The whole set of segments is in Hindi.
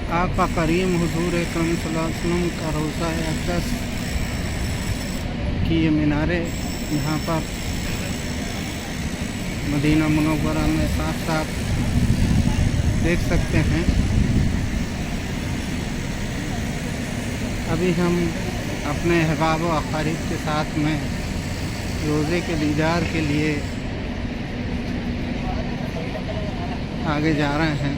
आका करीम हुजूर अकरम सल्लल्लाहु अलैहि वसल्लम का रोज़ा अक़दस की ये मीनारे यहाँ पर मदीना मुनव्वरा में साफ साफ देख सकते हैं। अभी हम अपने अहबाब व अक़ारीब के साथ में रोज़े के दीदार के लिए आगे जा रहे हैं।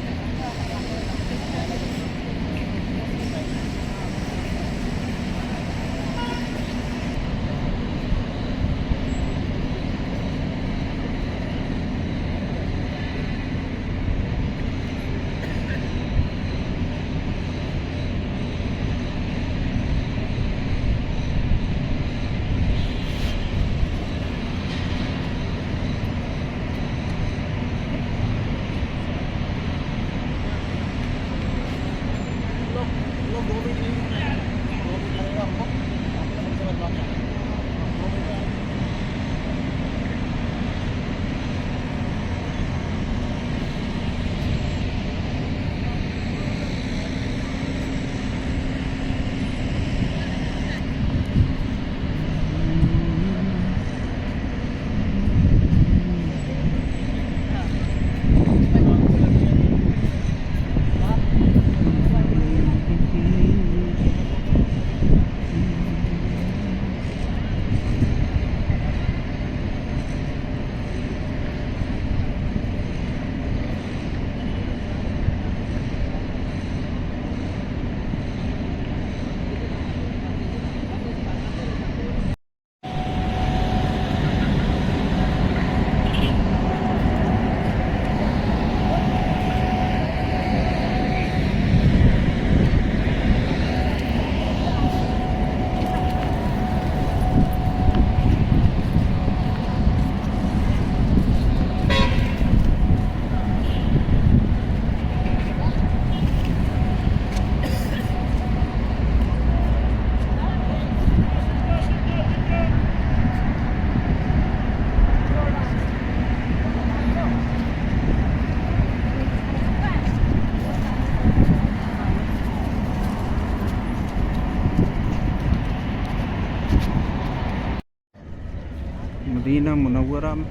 मदीना मुनव्वरा में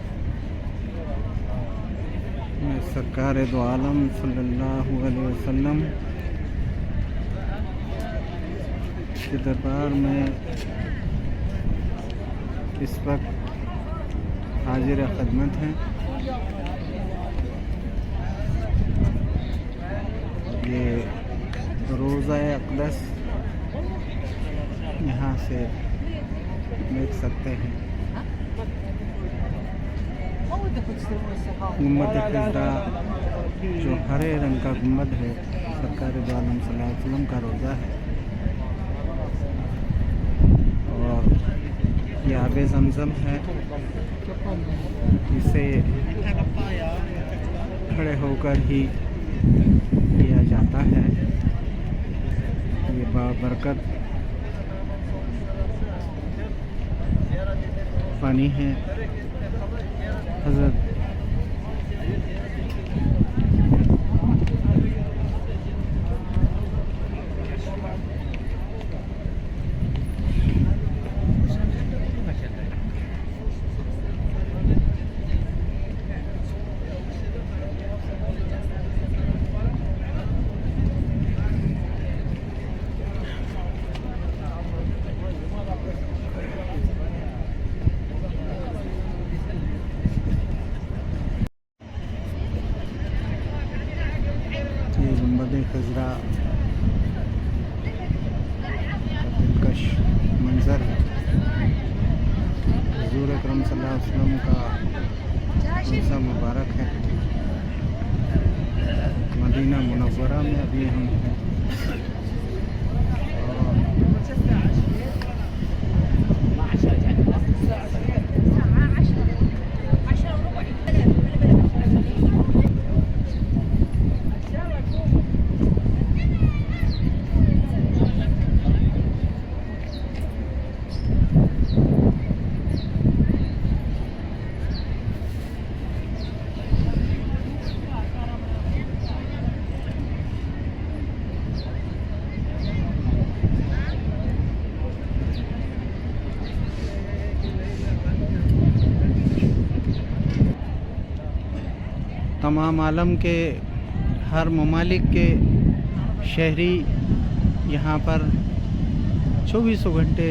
सरकार दो आलम सल्लल्लाहु अलैहि वसल्लम के दरबार में इस वक्त हाजिर खिदमत हैं। ये रोज़ा अक़दस यहाँ से देख सकते हैं। गुम्बद खिज़रा जो हरे रंग का गुम्बद है, सरकार दो आलम सल्लल्लाहु अलैहि वसल्लम का रोज़ा है। और ये आबे ज़मज़म है, इसे खड़े होकर ही किया जाता है। ये बाबरकत पानी है। हज़रत गुम्बद खिज़रा दिलकश मंज़र है। हुज़ूर अकरम सल्लल्लाहु अलैहि वसल्लम का रोज़ा मुबारक है। मदीना मुनव्वरा में अभी हम हैं। तमाम आलम के हर ममालिक के शहरी यहाँ पर 24 घंटे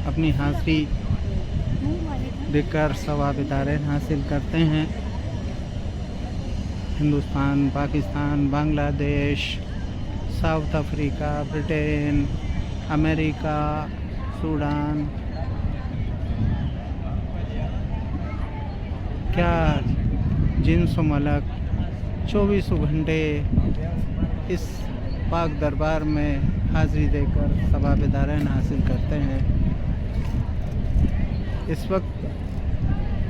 अपनी हाज़िरी देकर सवाब दारैन हासिल करते हैं। Hindustan, Pakistan, Bangladesh, south Africa, Britain, America, Sudan, क्या जिन्स मलक 24 घंटे इस पाक दरबार में हाज़िरी देकर सवाब दारैन हासिल करते हैं। इस वक्त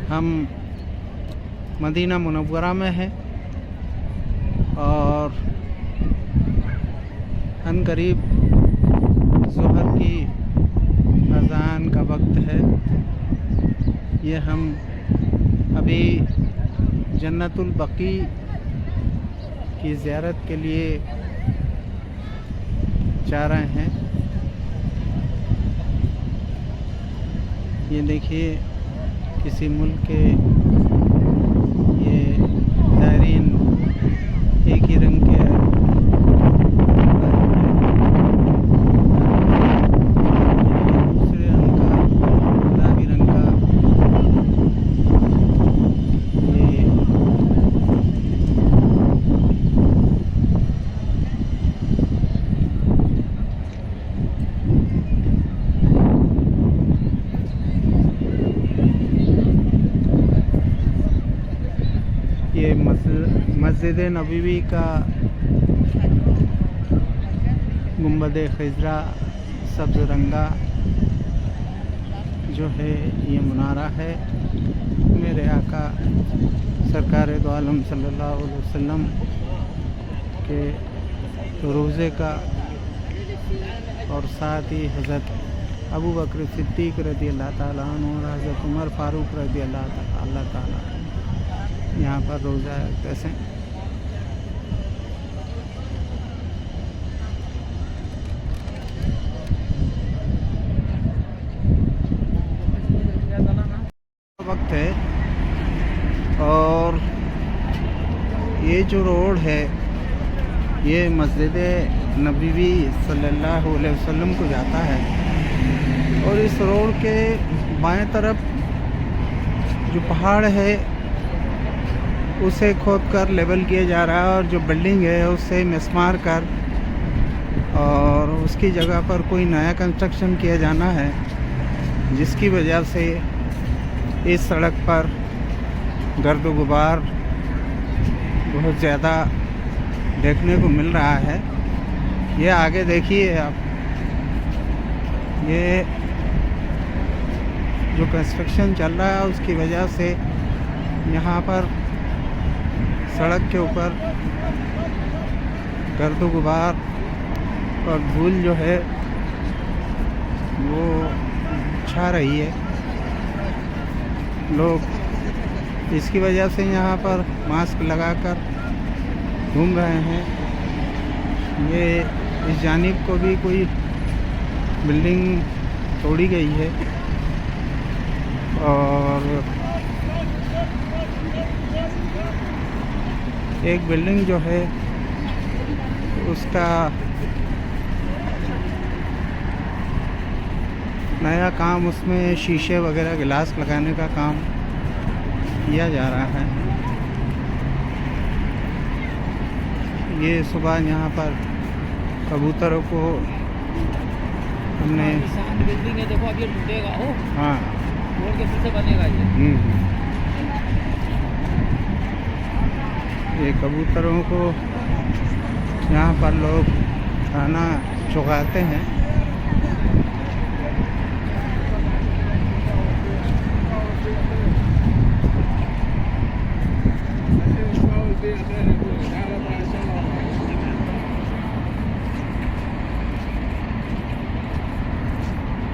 हम मदीना मुनव्वरा में हैं और अनकरीब ज़ोहर की अज़ान का वक्त है। ये हम अभी जन्नतुल बकी की ज़ियारत के लिए जा रहे हैं। ये देखिए किसी मुल्क के ये ज़ायरीन एक ही रंग के दूसरे रंग का, गुलाबी रंग का ये मस्जिद नबवी का गुंबद खिज़रा सब्ज़ रंगा जो है ये मुनारा है। मेरे आका सरकार दो आलम सल्लल्लाहु अलैहि वसल्लम के रोज़े का और साथ ही हज़रत अबू बकर सिद्दीक़ रज़ी अल्लाह ताला अन्हु और हज़रत उमर फ़ारूक रज़ी अल्लाह ताला यहाँ पर रोज़ा कैसे वक्त है। और ये जो रोड है ये मस्जिद नबवी सल्लल्लाहु अलैहि वसल्लम को जाता है और इस रोड के बाएं तरफ जो पहाड़ है उसे खोद कर लेवल किया जा रहा है और जो बिल्डिंग है उसे मिसमार कर और उसकी जगह पर कोई नया कंस्ट्रक्शन किया जाना है, जिसकी वजह से इस सड़क पर गर्द गुबार बहुत ज़्यादा देखने को मिल रहा है। ये आगे देखिए आप, ये जो कंस्ट्रक्शन चल रहा है उसकी वजह से यहाँ पर सड़क के ऊपर गर्द गुबार और धूल जो है वो छा रही है। लोग इसकी वजह से यहाँ पर मास्क लगाकर घूम रहे हैं। ये इस जानिब को भी कोई बिल्डिंग तोड़ी गई है और एक बिल्डिंग जो है उसका नया काम, उसमें शीशे वगैरह गिलास लगाने का काम किया जा रहा है। ये सुबह यहाँ पर कबूतरों को हमने बिल्डिंग है, देखो अब ये टूटेगा। हाँ, रोड के फिर से बनेगा ये कबूतरों को यहाँ पर लोग खाना चुगाते हैं।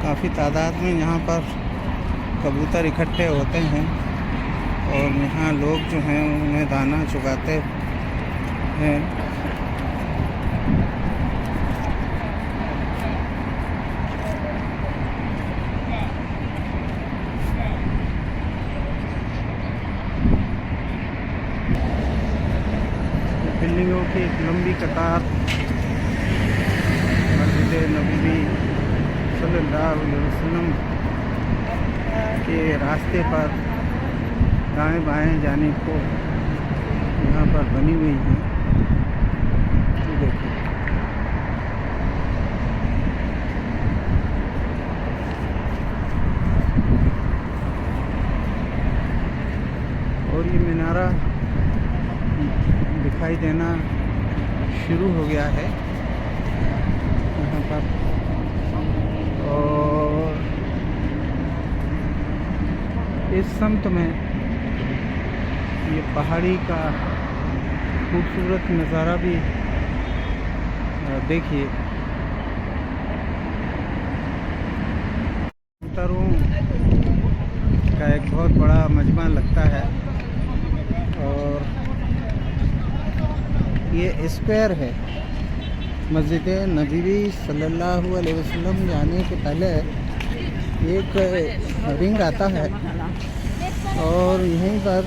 काफ़ी तादाद में यहाँ पर कबूतर इकट्ठे होते हैं और यहाँ लोग जो हैं उन्हें दाना चुगाते हैं। बिल्डिंगों की एक लंबी कतार मस्जिद नबवी सल्लल्लाहु अलैहि वसल्लम के रास्ते पर दाएं बाएं जाने को यहाँ पर बनी हुई है। ये देखिए, और ये मीनारा दिखाई देना शुरू हो गया है यहाँ पर। और इस समत में ये पहाड़ी का खूबसूरत नज़ारा भी देखिए। कबूतरों का एक बहुत बड़ा मजमा लगता है और ये स्क्वायर है। मस्जिद नबवी सल्लल्लाहु अलैहि वसल्लम जाने के पहले एक रिंग आता है और यहीं पर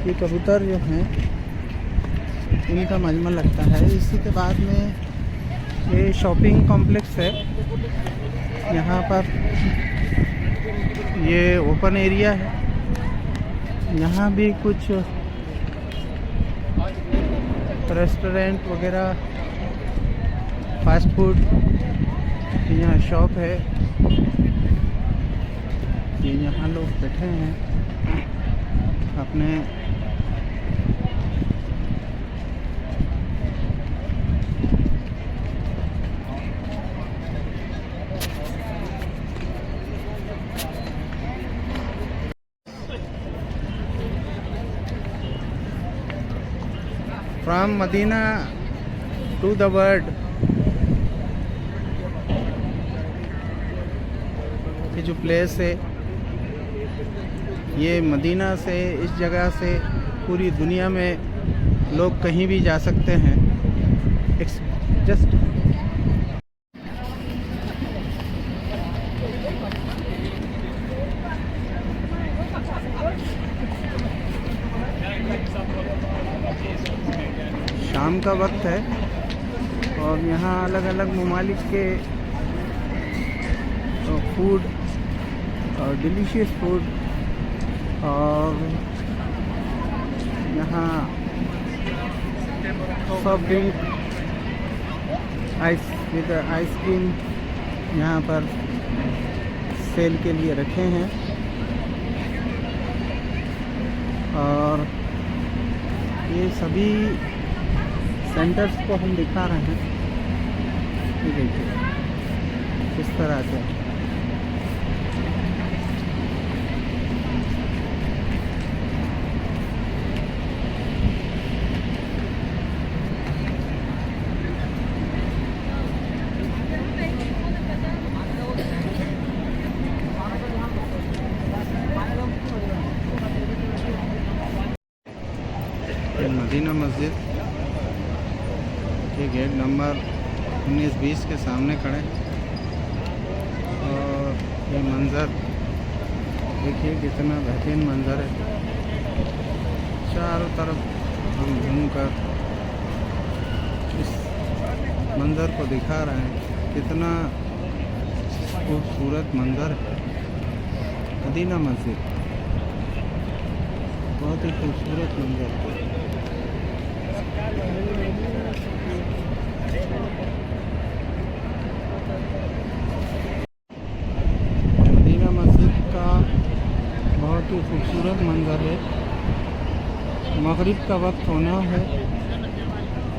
ये कबूतर जो हैं इनका मजमा लगता है। इसी के बाद में ये शॉपिंग कॉम्प्लेक्स है। यहाँ पर ये ओपन एरिया है। यहाँ भी कुछ रेस्टोरेंट वगैरह, फास्ट फूड की यहाँ शॉप है। ये यहाँ लोग बैठे हैं अपने from Medina to the world. ये जो प्लेस है ये मदीना से, इस जगह से पूरी दुनिया में लोग कहीं भी जा सकते हैं। इट्स जस्ट शाम का वक्त है और यहाँ अलग अलग ममालिक के फूड और डिलीशियस फूड और यहाँ सॉफ्ट ड्रिंक विद आइसक्रीम यहाँ पर सेल के लिए रखे हैं। और ये सभी सेंटर्स को हम दिखा रहे हैं। ये देखिए किस तरह से मदीना मस्जिद के गेट नंबर 19-20 के सामने खड़े और ये मंज़र देखिए कितना बेहतरीन मंज़र है। चारों तरफ हम घूमकर इस मंज़र को दिखा रहे हैं। कितना खूबसूरत मंज़र है। मदीना मस्जिद बहुत ही खूबसूरत मंज़र है। मदीना मस्जिद का बहुत ही खूबसूरत मंज़र है। मगरिब का वक्त होना है,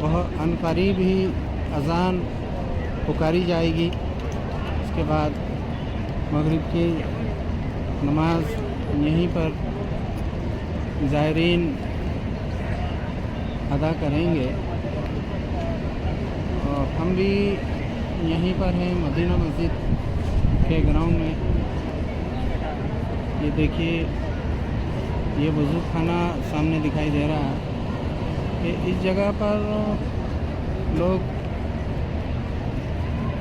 वह अनकरीब ही अज़ान पुकारी जाएगी। उसके बाद मगरिब की नमाज यहीं पर ज़ायरीन अदा करेंगे। और हम भी यहीं पर हैं मदीना मस्जिद के ग्राउंड में। ये देखिए ये वज़ू खाना सामने दिखाई दे रहा है। कि इस जगह पर लोग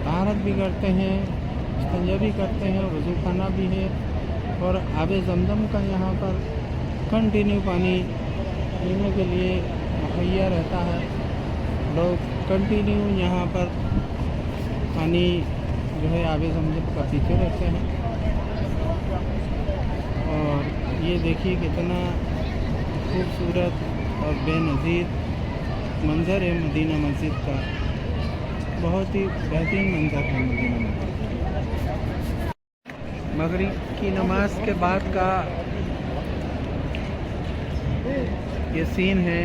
तहारत भी करते हैं, इस्तिंजा भी करते हैं, वज़ू खाना भी है और आबे ज़मज़म का यहाँ पर कंटिन्यू पानी पीने के लिए मुहैया रहता है। लोग कंटिन्यू यहाँ पर पानी जो है आबे ज़मज़म का पीते रहते हैं। और ये देखिए कितना खूबसूरत और बेनज़ीर मंज़र है मदीना मस्जिद का। बहुत ही बेहतरीन मंज़र है मदीना मस्जिद। मगरिब की नमाज के बाद का ये सीन है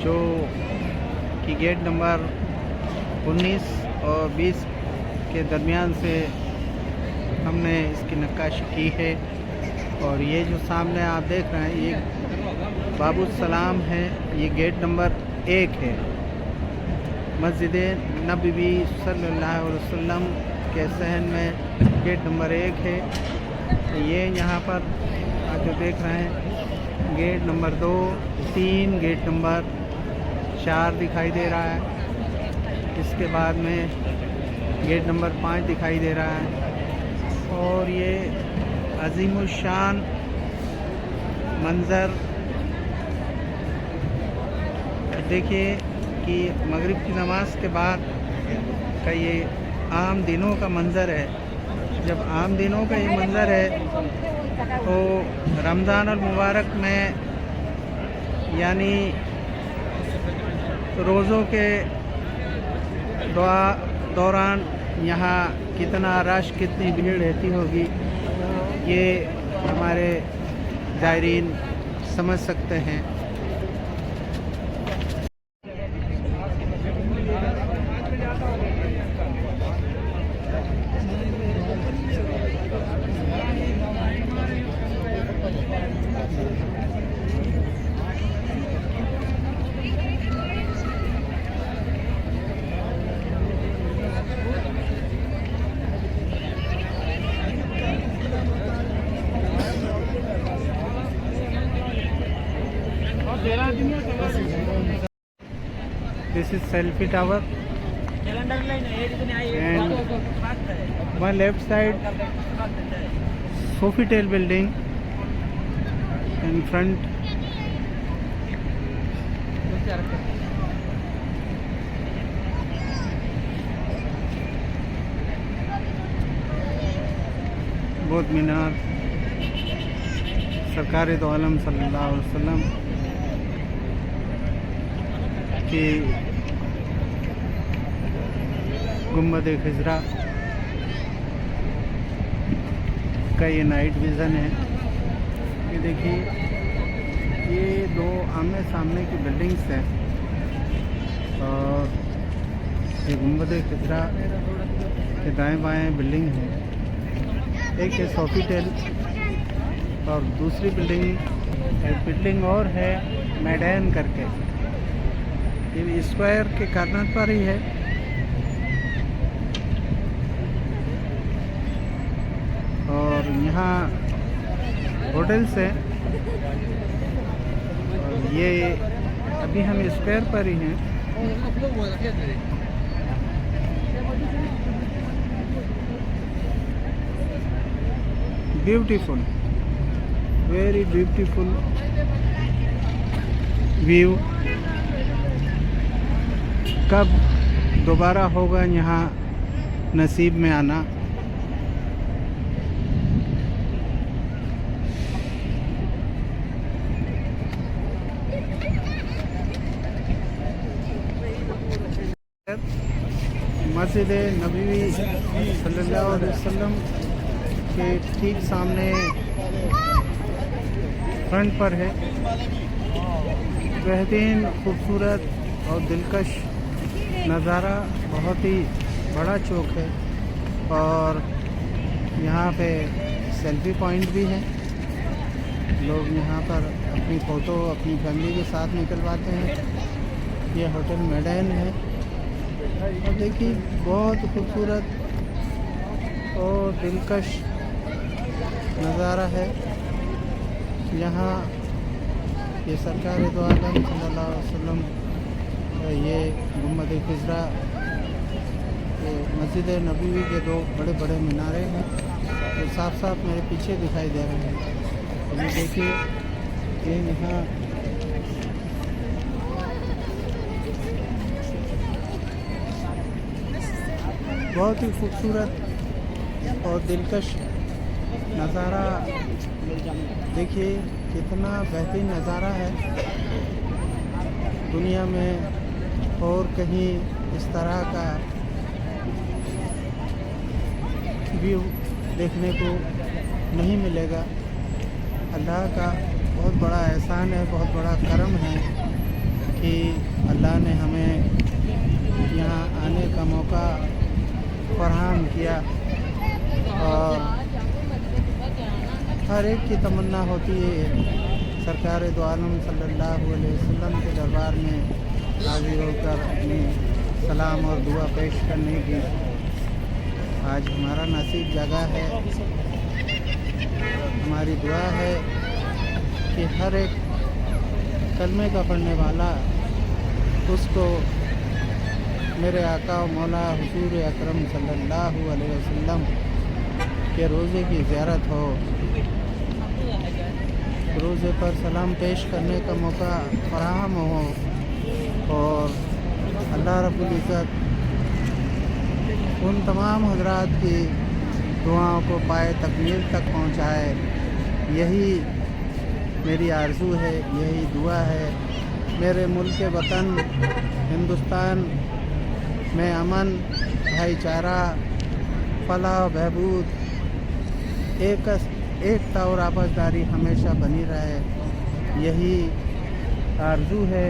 जो कि गेट नंबर 19 और 20 के दरमियान से हमने इसकी नक्काशी की है। और ये जो सामने आप देख रहे हैं ये बाबुल सलाम है। ये गेट नंबर 1 है। मस्जिद नबवी सल्लल्लाहु अलैहि वसल्लम के सहन में गेट नंबर 1 है। ये यहाँ पर आप जो देख रहे हैं गेट नंबर 2, 3, गेट नंबर 4 दिखाई दे रहा है। इसके बाद में गेट नंबर 5 दिखाई दे रहा है। और ये अज़ीमुशान मंज़र देखिए कि मगरिब की नमाज के बाद का ये आम दिनों का मंज़र है। जब आम दिनों का ये मंज़र है तो रमज़ान और मुबारक में यानी रोज़ों के दौरान यहाँ कितना रश कितनी भीड़ रहती होगी ये हमारे ज़ायरीन समझ सकते हैं। This is selfie tower and my left side Sofitel building in front बोध मीनार सरकार दो आलम सल्लल्लाहु अलैहि वसल्लम की गुम्बद खिजरा का ये नाइट विज़न है। ये देखिए ये दो आमने सामने की बिल्डिंग्स हैं और ये गुम्बद खिजरा के दाएं बाएं बिल्डिंग है। एक है सोफीटेल और दूसरी बिल्डिंग और है मैडैन करके। ये स्क्वायर के कॉर्नर पर ही है। और यहाँ होटल्स हैं। और ये अभी हम स्क्वायर पर ही हैं। Beautiful, very beautiful view. कब दोबारा होगा यहाँ नसीब में आना। मस्जिद नबवी सल्लल्लाहु अलैहि वसल्लम के ठीक सामने फ्रंट पर है। बेहतरीन खूबसूरत और दिलकश नज़ारा। बहुत ही बड़ा चौक है और यहाँ पे सेल्फी पॉइंट भी है। लोग यहाँ पर अपनी फ़ोटो अपनी फैमिली के साथ निकलवाते हैं। ये होटल मैडैन है और देखिए बहुत खूबसूरत और दिलकश नज़ारा है। यहाँ ये सरकार दो आलम सल्लल्लाहु अलैहि वसल्लम ये गुम्बद खिजरा मस्जिद नबवी के दो बड़े बड़े मीनारे हैं जो साफ साफ मेरे पीछे दिखाई दे रहे हैं। तो ये देखिए ये यहाँ बहुत ही खूबसूरत और दिलकश नज़ारा। देखिए कितना बेहतरीन नज़ारा है। दुनिया में और कहीं इस तरह का व्यू देखने को नहीं मिलेगा। अल्लाह का बहुत बड़ा एहसान है, बहुत बड़ा करम है कि अल्लाह ने हमें यहाँ आने का मौका फराहम किया। और हर एक की तमन्ना होती है सरकार दो आलम सल्लल्लाहु अलैहि वसल्लम के दरबार में हाजिर होकर अपनी सलाम और दुआ पेश करने की। आज हमारा नसीब जगा है। हमारी दुआ है कि हर एक कलमे का पढ़ने वाला उसको मेरे आका और मौला हुजूर अकरम सल्लल्लाहु अलैहि वसल्लम के रोज़े की ज़ियारत हो, रोज़े पर सलाम पेश करने का मौका फराहम हो और अल्लाह रब्बुल इज़्ज़त उन तमाम हज़रात की दुआओं को पाए तकमील तक पहुँचाए। यही मेरी आरज़ू है, यही दुआ है। मेरे मुल्क वतन हिंदुस्तान में अमन, भाईचारा, फलाह बहबूद, एकता और आपसदारी हमेशा बनी रहे। यही आरज़ू है,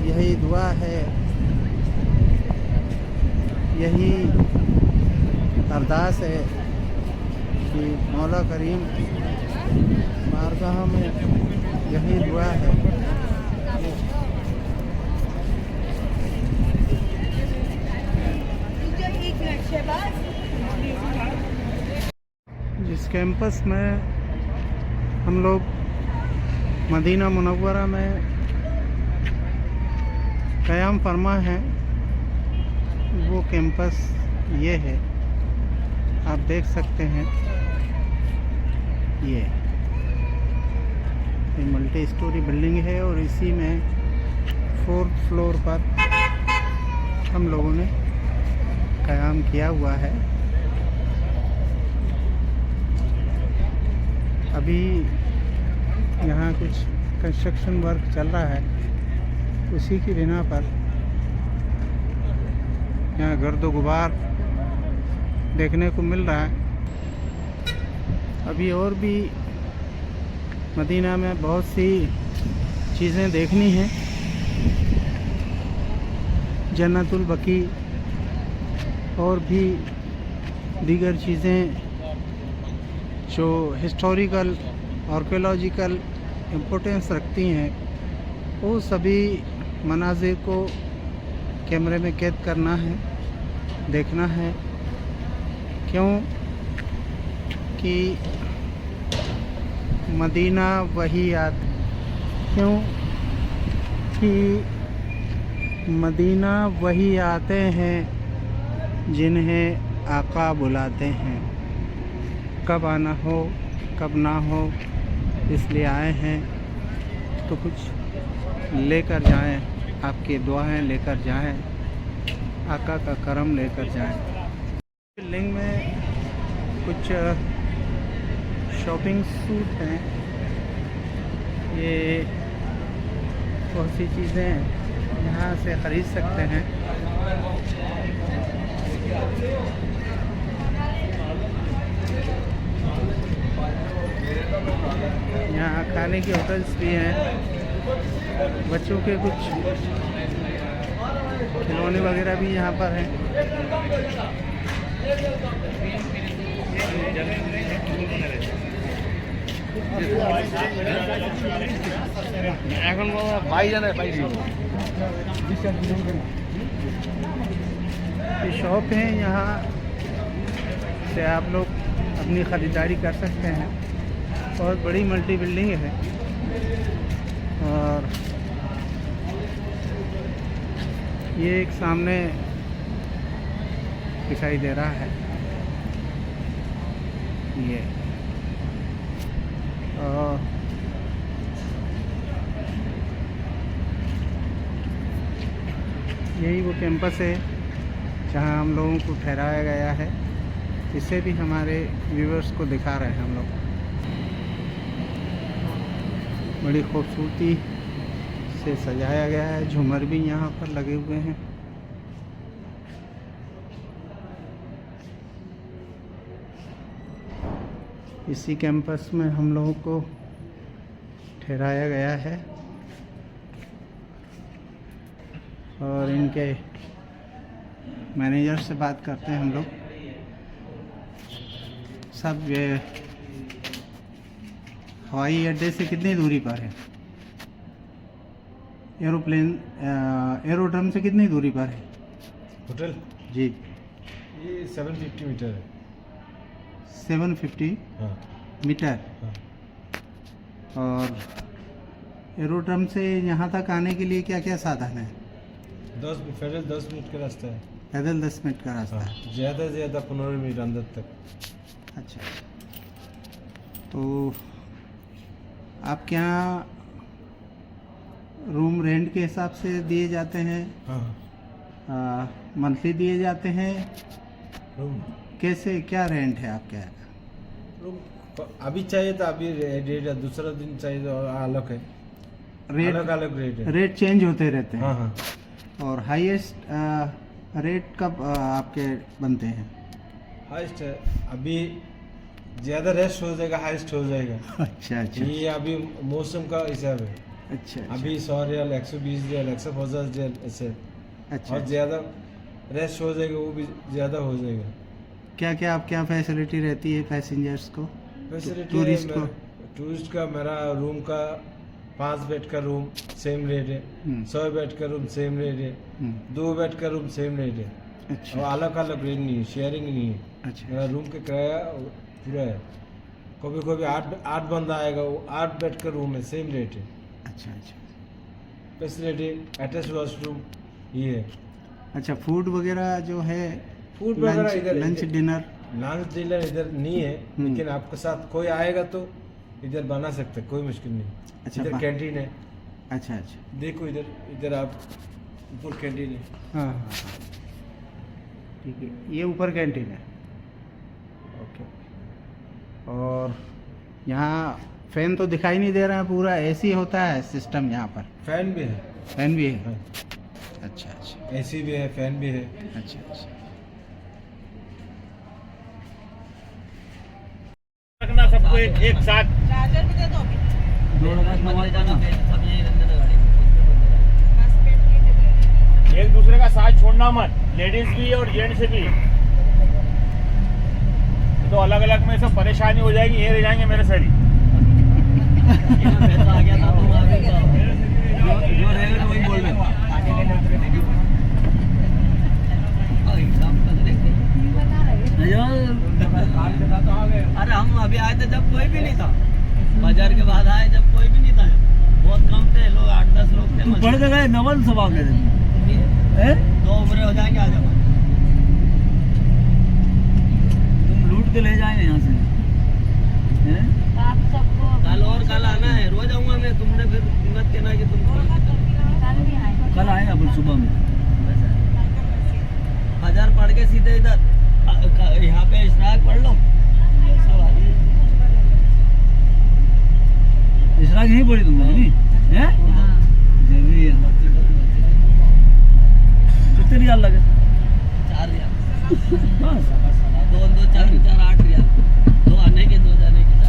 यही दुआ है, यही अरदास है कि मौला करीम बारगाह में यही दुआ है। जिस कैंपस में हम लोग मदीना मुनव्वरा में क़याम फरमा है, वो कैंपस ये है। आप देख सकते हैं ये मल्टी स्टोरी बिल्डिंग है और इसी में 4th फ्लोर पर हम लोगों ने क़याम किया हुआ है। अभी यहाँ कुछ कंस्ट्रक्शन वर्क चल रहा है, उसी की बिना पर यहाँ गर्द गुबार देखने को मिल रहा है। अभी और भी मदीना में बहुत सी चीज़ें देखनी हैं। जन्नतुल बकी और भी दीगर चीज़ें जो हिस्टोरिकल आर्कियोलॉजिकल इम्पोर्टेंस रखती हैं, वो सभी मनाज़िर को कैमरे में कैद करना है, देखना है। क्यों कि मदीना वही क्यों कि मदीना वही आते हैं जिन्हें आका बुलाते हैं। कब आना हो कब ना हो, इसलिए आए हैं तो कुछ लेकर जाएं, आपकी दुआएं लेकर जाएं, आका का करम लेकर जाएं। बिल्डिंग में कुछ शॉपिंग सूट हैं। ये बहुत सी चीज़ें यहाँ से ख़रीद सकते हैं। यहाँ खाने की होटल्स भी हैं। बच्चों के कुछ खिलौने वगैरह भी यहाँ पर हैं। এখন ভাই জানে ভাই ये शॉप है, यहाँ से आप लोग अपनी ख़रीदारी कर सकते हैं। बहुत बड़ी मल्टी बिल्डिंग है और ये एक सामने दिखाई दे रहा है। ये और यही वो कैंपस है जहां हम लोगों को ठहराया गया है, इसे भी हमारे व्यूवर्स को दिखा रहे हैं हम लोग। बड़ी खूबसूरती से सजाया गया है, झूमर भी यहाँ पर लगे हुए हैं। इसी कैंपस में हम लोगों को ठहराया गया है और इनके मैनेजर से बात करते हैं हम लोग। सब ये हवाई अड्डे से कितनी दूरी पर है? एरोड्रम से कितनी दूरी पर है होटल? जी, ये 750 मीटर है। 750 हाँ मीटर। हाँ। और एरोड्रम से यहाँ तक आने के लिए क्या क्या साधन है? 10 मिनट का रास्ता है। पैदल 10 मिनट का रास्ता है। हाँ, ज़्यादा से ज़्यादा 15 मिनट अंदर तक। अच्छा, तो आपके यहाँ रूम रेंट के हिसाब से दिए जाते हैं? हाँ, मंथली दिए जाते हैं? रूम कैसे, क्या रेंट है आपके यहाँ? रूम अभी चाहिए तो अभी रेट है, दूसरा दिन चाहिए तो अलग है। रेट अलग अलग रेट है। रेट चेंज होते रहते हैं। हाँ हाँ। और हाईएस्ट रेट कब आपके बनते हैं? हाइस्ट है अभी, ज़्यादा रेस्ट हो जाएगा, हाइस्ट हो जाएगा। अच्छा अच्छा ये अभी मौसम का हिसाब है। अच्छा अच्छा। अभी 100 रियाल, 120 रियाल, 150 रियाल ऐसे। अच्छा, और ज़्यादा रेस्ट हो जाएगा, वो भी ज़्यादा हो जाएगा। क्या क्या आपके यहाँ फैसिलिटी रहती है पैसेंजर्स को, फैसिलिटी टूरिस्ट को? टूरिस्ट का मेरा रूम का 5 बेड का रूम सेम रेट है, 100 बेड का रूम सेम रेट है, 2 बेड का रूम सेम रेट है। अच्छा और अलग अलग रेट नहीं है, शेयरिंग नहीं है। अच्छा मेरा रूम का किराया पूरा है। कभी कभी 8 बंदा आएगा, वो 8 बेड का रूम है, सेम रेट है। अच्छा अच्छा फैसिलिटी अटैच वॉशरूम ये है। अच्छा, फूड वगैरह जो है, फूड वगैरह इधर लंच डिनर? लंच डिनर इधर नहीं है, लेकिन आपके साथ कोई आएगा तो इधर बना सकते, कोई मुश्किल नहीं। अच्छा, इधर कैंटीन है। अच्छा अच्छा। देखो इधर इधर आप ऊपर कैंटीन है। हाँ हाँ, ठीक है, ये ऊपर कैंटीन है। ओके। और यहाँ फैन तो दिखाई नहीं दे रहा है, पूरा एसी होता है सिस्टम यहाँ पर? फैन भी है। फैन भी है? हाँ। अच्छा अच्छा एसी भी है, फैन भी है। अच्छा अच्छा। रखना सबको एक साथ। चार्जर भी दे दो अभी। एक दूसरे का साथ छोड़ना मत, लेडीज भी और जेंट्स भी। तो अलग अलग में सब परेशानी हो जाएगी, ये रह जाएंगे मेरे सर ही। जो रहेगा वही बोल रहे अरे हम अभी आए थे जब कोई भी नहीं था, बाजार के बाद आए जब कोई भी नहीं था, बहुत कम थे लोग, 8-10 लोग थे। बड़े जगह नवल स्वभाव ले 2 उम्र हो जाएंगे आज हमारे। तुम लूट के ले जाएंगे यहाँ से। आप सबको कल आना है, रोज आऊंगा मैं, तुमने फिर मत कहना कि तुम कल भी आए। कल आए अब सुबह में 1000 पढ़ के सीधे इधर यहाँ पे इशराक पढ़ लो। इशराक यहीं पढ़ी तुमने नहीं है? जरूरी है। कितने रियाल लगे? 4 रियाल। बस 2 4 4 8 रियाल, 2 आने के 2 जाने के 4।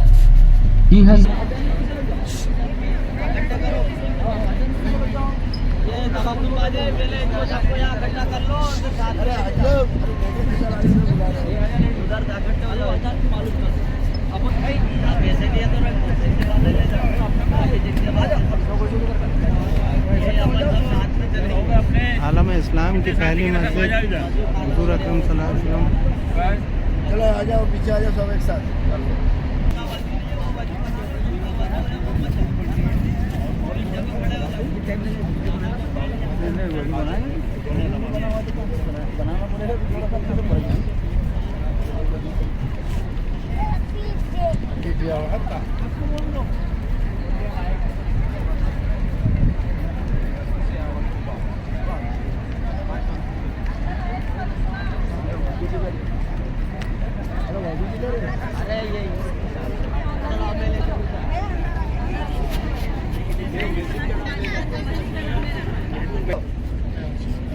ये तमाम तुम आ जाए पहले इनको सबको यहाँ इकट्ठा कर लो, साथ उधर जाकर वाले मालूम कर अपन पैसे दिए तो पैसे वाले ले जाओ अपने। आलम इस्लाम की पहली मस्जिद हुजूर अकरम सल्लल्लाहु अलैहि वसल्लम। चलो आ जाओ, पीछे आ जाओ सब एक साथ। बनाना पड़ेगा।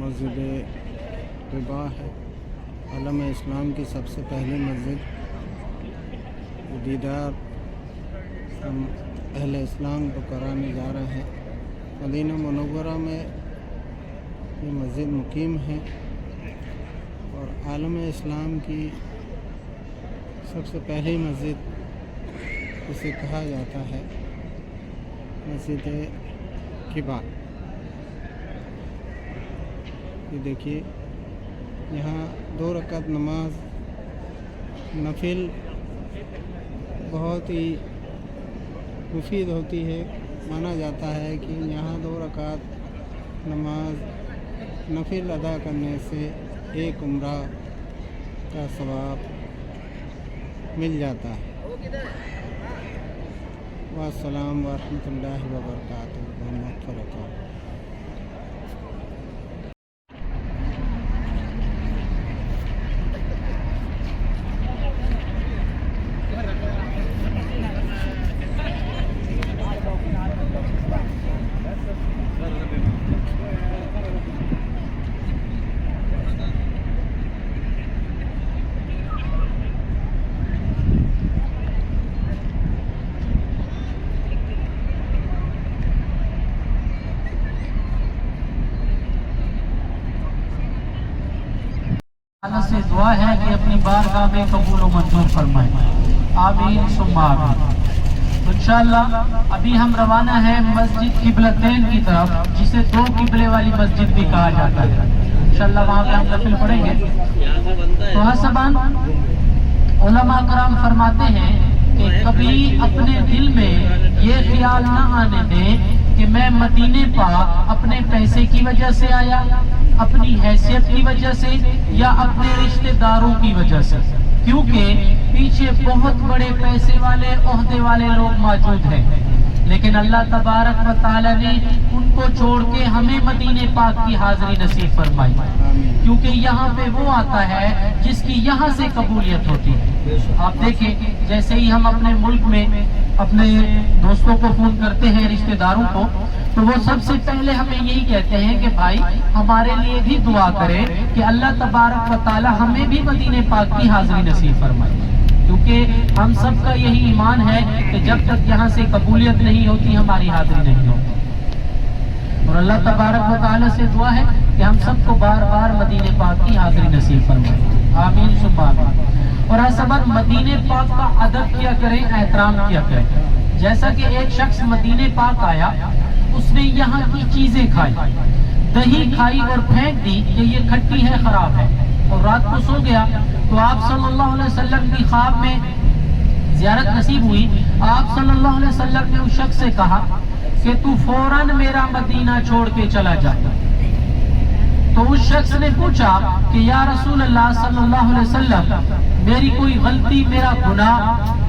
मस्जिद क़ुबा है आलम इस्लाम की सबसे पहली मस्जिद। दीदार हम अहले इस्लाम को कराने जा रहे हैं। मदीना मुनव्वरा में ये मस्जिद मुकीम है और आलम इस्लाम की सबसे पहली मस्जिद इसे कहा जाता है मस्जिद क़ुबा। ये देखिए यहाँ 2 रकात नमाज नफिल बहुत ही मुफीद होती है। माना जाता है कि यहाँ 2 रकात नमाज नफिल अदा करने से 1 उम्रा का सवाब मिल जाता है। वास्सलाम वरहमतुल्लाहि व बरकातुहू व मग़फ़िरतुहू। अल्लाह से दुआ है कि अपनी बारगाह में कबूल व मंजूर फरमाए। आमीन सुम्मा आमीन। तो इंशाअल्लाह अभी हम रवाना है मस्जिद किबलतैन की तरफ, जिसे 2 किबले वाली मस्जिद भी कहा जाता है। इंशाअल्लाह वहाँ पे हम नफिल पढ़ेंगे। तो हसबान उलमा कराम फरमाते हैं कि कभी अपने दिल में ये ख्याल न आने दें कि मैं मदीने पाक अपने पैसे की वजह से आया, अपनी हैसियत की वजह से या अपने रिश्तेदारों की वजह से, क्योंकि पीछे बहुत बड़े पैसे वाले ओहदे वाले लोग मौजूद हैं। लेकिन अल्लाह तबारक व तआला ने उनको छोड़ के हमें मदीने पाक की हाजिरी नसीब फरमाई, क्योंकि यहाँ पे वो आता है जिसकी यहाँ से कबूलियत होती है। आप देखें, जैसे ही हम अपने मुल्क में अपने दोस्तों को फोन करते हैं, रिश्तेदारों को, तो वो सबसे पहले हमें यही कहते हैं कि भाई हमारे लिए भी दुआ करें कि अल्लाह तबारक व तआला हमें भी मदीने पाक की हाजिरी नसीब फरमाए, क्योंकि हम सब का यही ईमान है कि जब तक यहाँ से कबूलियत नहीं होती हमारी हाजिरी नहीं होती। और अल्लाह तबारक व तआला से दुआ है कि हम सबको बार बार मदीने पाक की हाजिरी नसीब फरमाए। आमीन सुम्मा आमीन। और सबक मदीने पाक का अदब किया करें, एहतराम किया करें। जैसा कि एक शख्स मदीने पाक आया, उसने यहाँ की चीजें खाई, दही खाई और फेंक दी कि ये खट्टी है, खराब है, और रात को सो गया। तो आप सल्लल्लाहु अलैहि वसल्लम की ख्वाब में ज़ियारत नसीब हुई। आप सल्लल्लाहु अलैहि वसल्लम ने उस शख्स से कहा कि तू फौरन मेरा मदीना छोड़ के चला जा। तो उस शख्स ने पूछा कि या रसूल अल्लाह सल्लल्लाहु अलैहि वसल्लम, मेरी कोई गलती, मेरा गुनाह?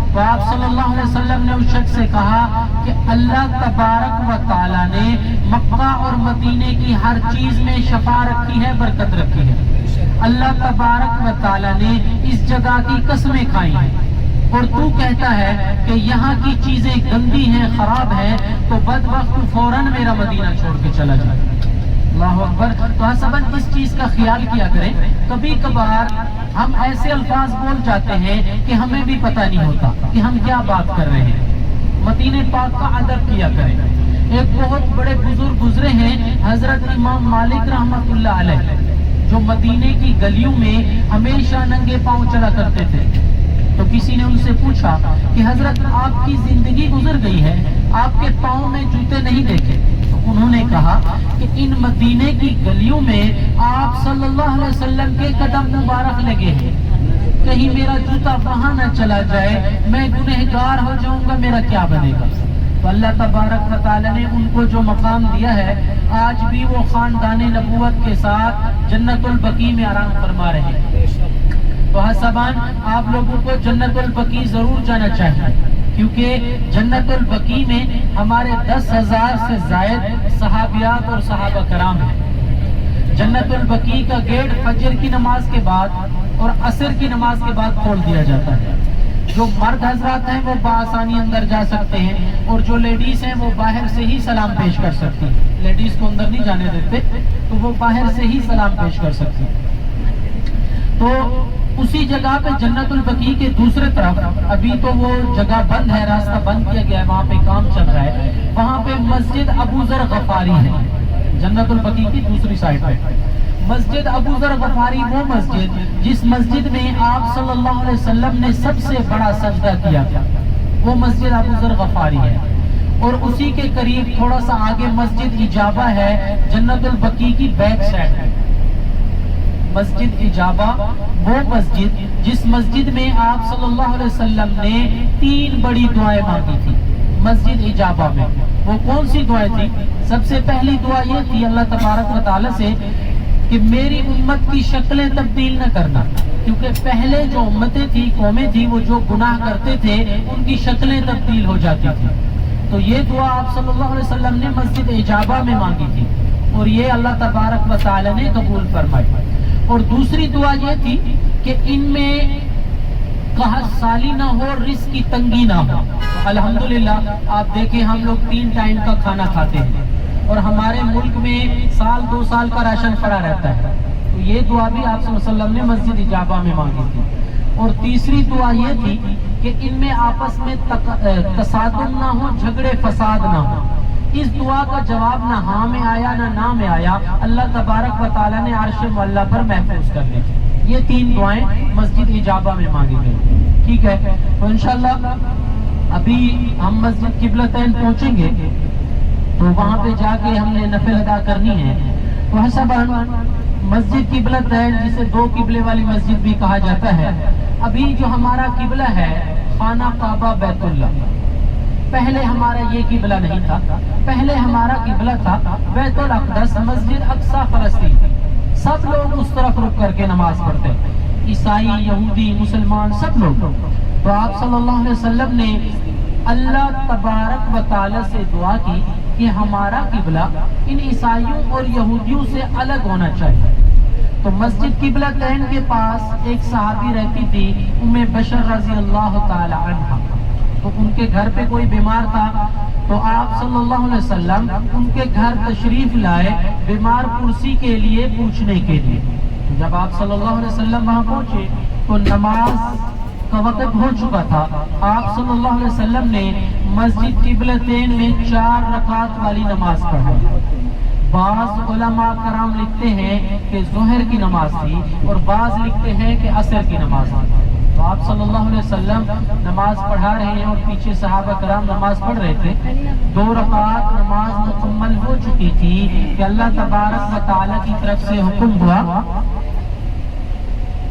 तो आप सल्लल्लाहु अलैहि वसल्लम ने उस शख्स से कहा कि अल्लाह तबारक व तआला ने मक्का और मदीने की हर चीज में शफा रखी है, बरकत रखी है। अल्लाह तबारक व तआला ने इस जगह की कसमें खाई हैं, और तू कहता है कि यहाँ की चीजें गंदी हैं, खराब हैं, तो बदबख्त तू फौरन मेरा मदीना छोड़ के चला जाए। अल्लाहु अकबर। तो सबन इस चीज का ख्याल किया करें। कभी कभार हम ऐसे अल्फाज बोल जाते हैं कि हमें भी पता नहीं होता कि हम क्या बात कर रहे हैं। मदीने पाक का अदब किया करें। एक बहुत बड़े बुजुर्ग गुजरे हैं, हजरत इमाम मालिक रहमतुल्लाह अलैह, जो मदीने की गलियों में हमेशा नंगे पांव चला करते थे। तो किसी ने उनसे पूछा कि हजरत आपकी जिंदगी गुजर गई है, आपके पांव में जूते नहीं देखे। तो उन्होंने कहा कि इन मदीने की गलियों में आप सल्लल्लाहु अलैहि वसल्लम के कदम मुबारक लगे हैं, कहीं मेरा जूता वहां न चला जाए, मैं गुनहगार हो जाऊंगा, मेरा क्या बनेगा। तो अल्लाह तबारक व तआला ने उनको जो मकाम दिया है, आज भी वो खानदान नबूवत के साथ जन्नतुल बकी में आराम फरमा रहे हैं। तो हसबान आप लोगों को जन्नतुल बकी जरूर जाना चाहिए, क्योंकि जन्नतुल बकी में हमारे 10,000 से जायद सहाबियात और सहाबा कराम हैं। जन्नतुल बकी का गेट फजर की नमाज के बाद और असर की नमाज के बाद खोल दिया जाता है। जो मर्द हजरात हैं वो बआसानी अंदर जा सकते हैं और जो लेडीज हैं वो बाहर से ही सलाम पेश कर सकती हैं। लेडीज को अंदर नहीं जाने देते, तो वो बाहर से ही सलाम पेश कर सकती हैं। तो उसी जगह पे जन्नतुल बकी के दूसरे तरफ, अभी तो वो जगह बंद है, रास्ता बंद किया गया है, वहाँ पे काम चल रहा है, वहाँ पे मस्जिद अबू जर गफारी है। जन्नतुल बकी की दूसरी साइड पे मस्जिद अबू जर गफारी, वो मस्जिद जिस मस्जिद में आप सल्लल्लाहु अलैहि वसल्लम ने सबसे बड़ा सजदा किया था, वो मस्जिद अबू जर गफारी है। और उसी के करीब थोड़ा सा आगे मस्जिद इजाबा है, जन्नतुल बकी की बैक साइड है मस्जिद इजाबा, वो मस्जिद जिस मस्जिद में आप सल्लल्लाहु अलैहि वसल्लम ने 3 बड़ी दुआएं मांगी थी मस्जिद इजाबा में। वो कौन सी दुआएं थी? सबसे पहली दुआ ये थी अल्लाह तबारक व तआला से कि मेरी उम्मत की शक्लें तब्दील न करना, क्योंकि पहले जो उम्मतें थी, कौमें थी, वो जो गुनाह करते थे उनकी शक्लें तब्दील हो जाती थी। तो ये दुआ आप सल्लल्लाहु अलैहि वसल्लम ने मस्जिद इजाबा में मांगी थी और ये अल्लाह तबारक व तआला ने कबूल फरमाई। और दूसरी दुआ ये थी कि इनमें कहत साली ना हो, रिस्क की तंगी ना हो। तो अल्हम्दुलिल्लाह आप देखें हम लोग 3 टाइम का खाना खाते हैं और हमारे मुल्क में साल 2 साल का राशन पड़ा रहता है। तो ये दुआ भी आप सल्लल्लाहु अलैहि वसल्लम ने मस्जिद इजाबा में मांगी थी। और तीसरी दुआ ये थी कि इनमें आपस में तसादुम ना हो, झगड़े फसाद ना हो। इस दुआ का जवाब ना हाँ में आया ना में आया, अल्लाह तबारक व तआला ने अर्श मुअल्ला पर महफूज कर ली थी। ये 3 दुआएं मस्जिद इजाबा में मांगी गई। ठीक है, तो इंशाल्लाह अभी हम मस्जिद किबलतैन पहुंचेंगे, तो वहां पे जाके हमने नफिल अदा करनी है। तो हसबन मस्जिद किबलतैन, जिसे 2 किबले वाली मस्जिद भी कहा जाता है, अभी जो हमारा किबला है खाना काबा बैतुल्ला, पहले हमारा ये किबला नहीं था। पहले हमारा किबला था बैतुल अक़दस, मस्जिद अक्सा फलस्तीन। सब लोग उस तरफ रुक करके नमाज पढ़ते, ईसाई, यहूदी, मुसलमान, सब लोग। तो आप सल्लल्लाहु अलैहि वसल्लम ने अल्लाह तबारक व तआला से दुआ की कि हमारा किबला इन ईसाइयों और यहूदियों से अलग होना चाहिए। तो मस्जिद किबलतैन के पास एक सहाबी रहती थी, उम्मे बशर रज़ी अल्लाह तआला अन्हा। तो उनके घर पे कोई बीमार था, तो आप सल्लल्लाहु अलैहि वसल्लम उनके घर तशरीफ लाए बीमार कुर्सी के लिए पूछने के लिए। जब आप सल्लल्लाहु अलैहि वसल्लम वहां पहुंचे तो नमाज का वक्त हो चुका था। आप सल्लल्लाहु अलैहि वसल्लम ने मस्जिद किबलतैन में 4 रकात वाली नमाज पढ़ी। बाज़ उलमा कराम लिखते हैं कि ज़ोहर की नमाज थी और बाज़ लिखते हैं कि असर की नमाज थी। तो आप सल्लल्लाहु अलैहि वसल्लम नमाज पढ़ा रहे हैं और पीछे सहाबा कराम नमाज पढ़ रहे थे। 2 रकात नमाज मुकम्मल हो चुकी थी कि अल्लाह तबारक व तआला की तरफ से हुक्म हुआ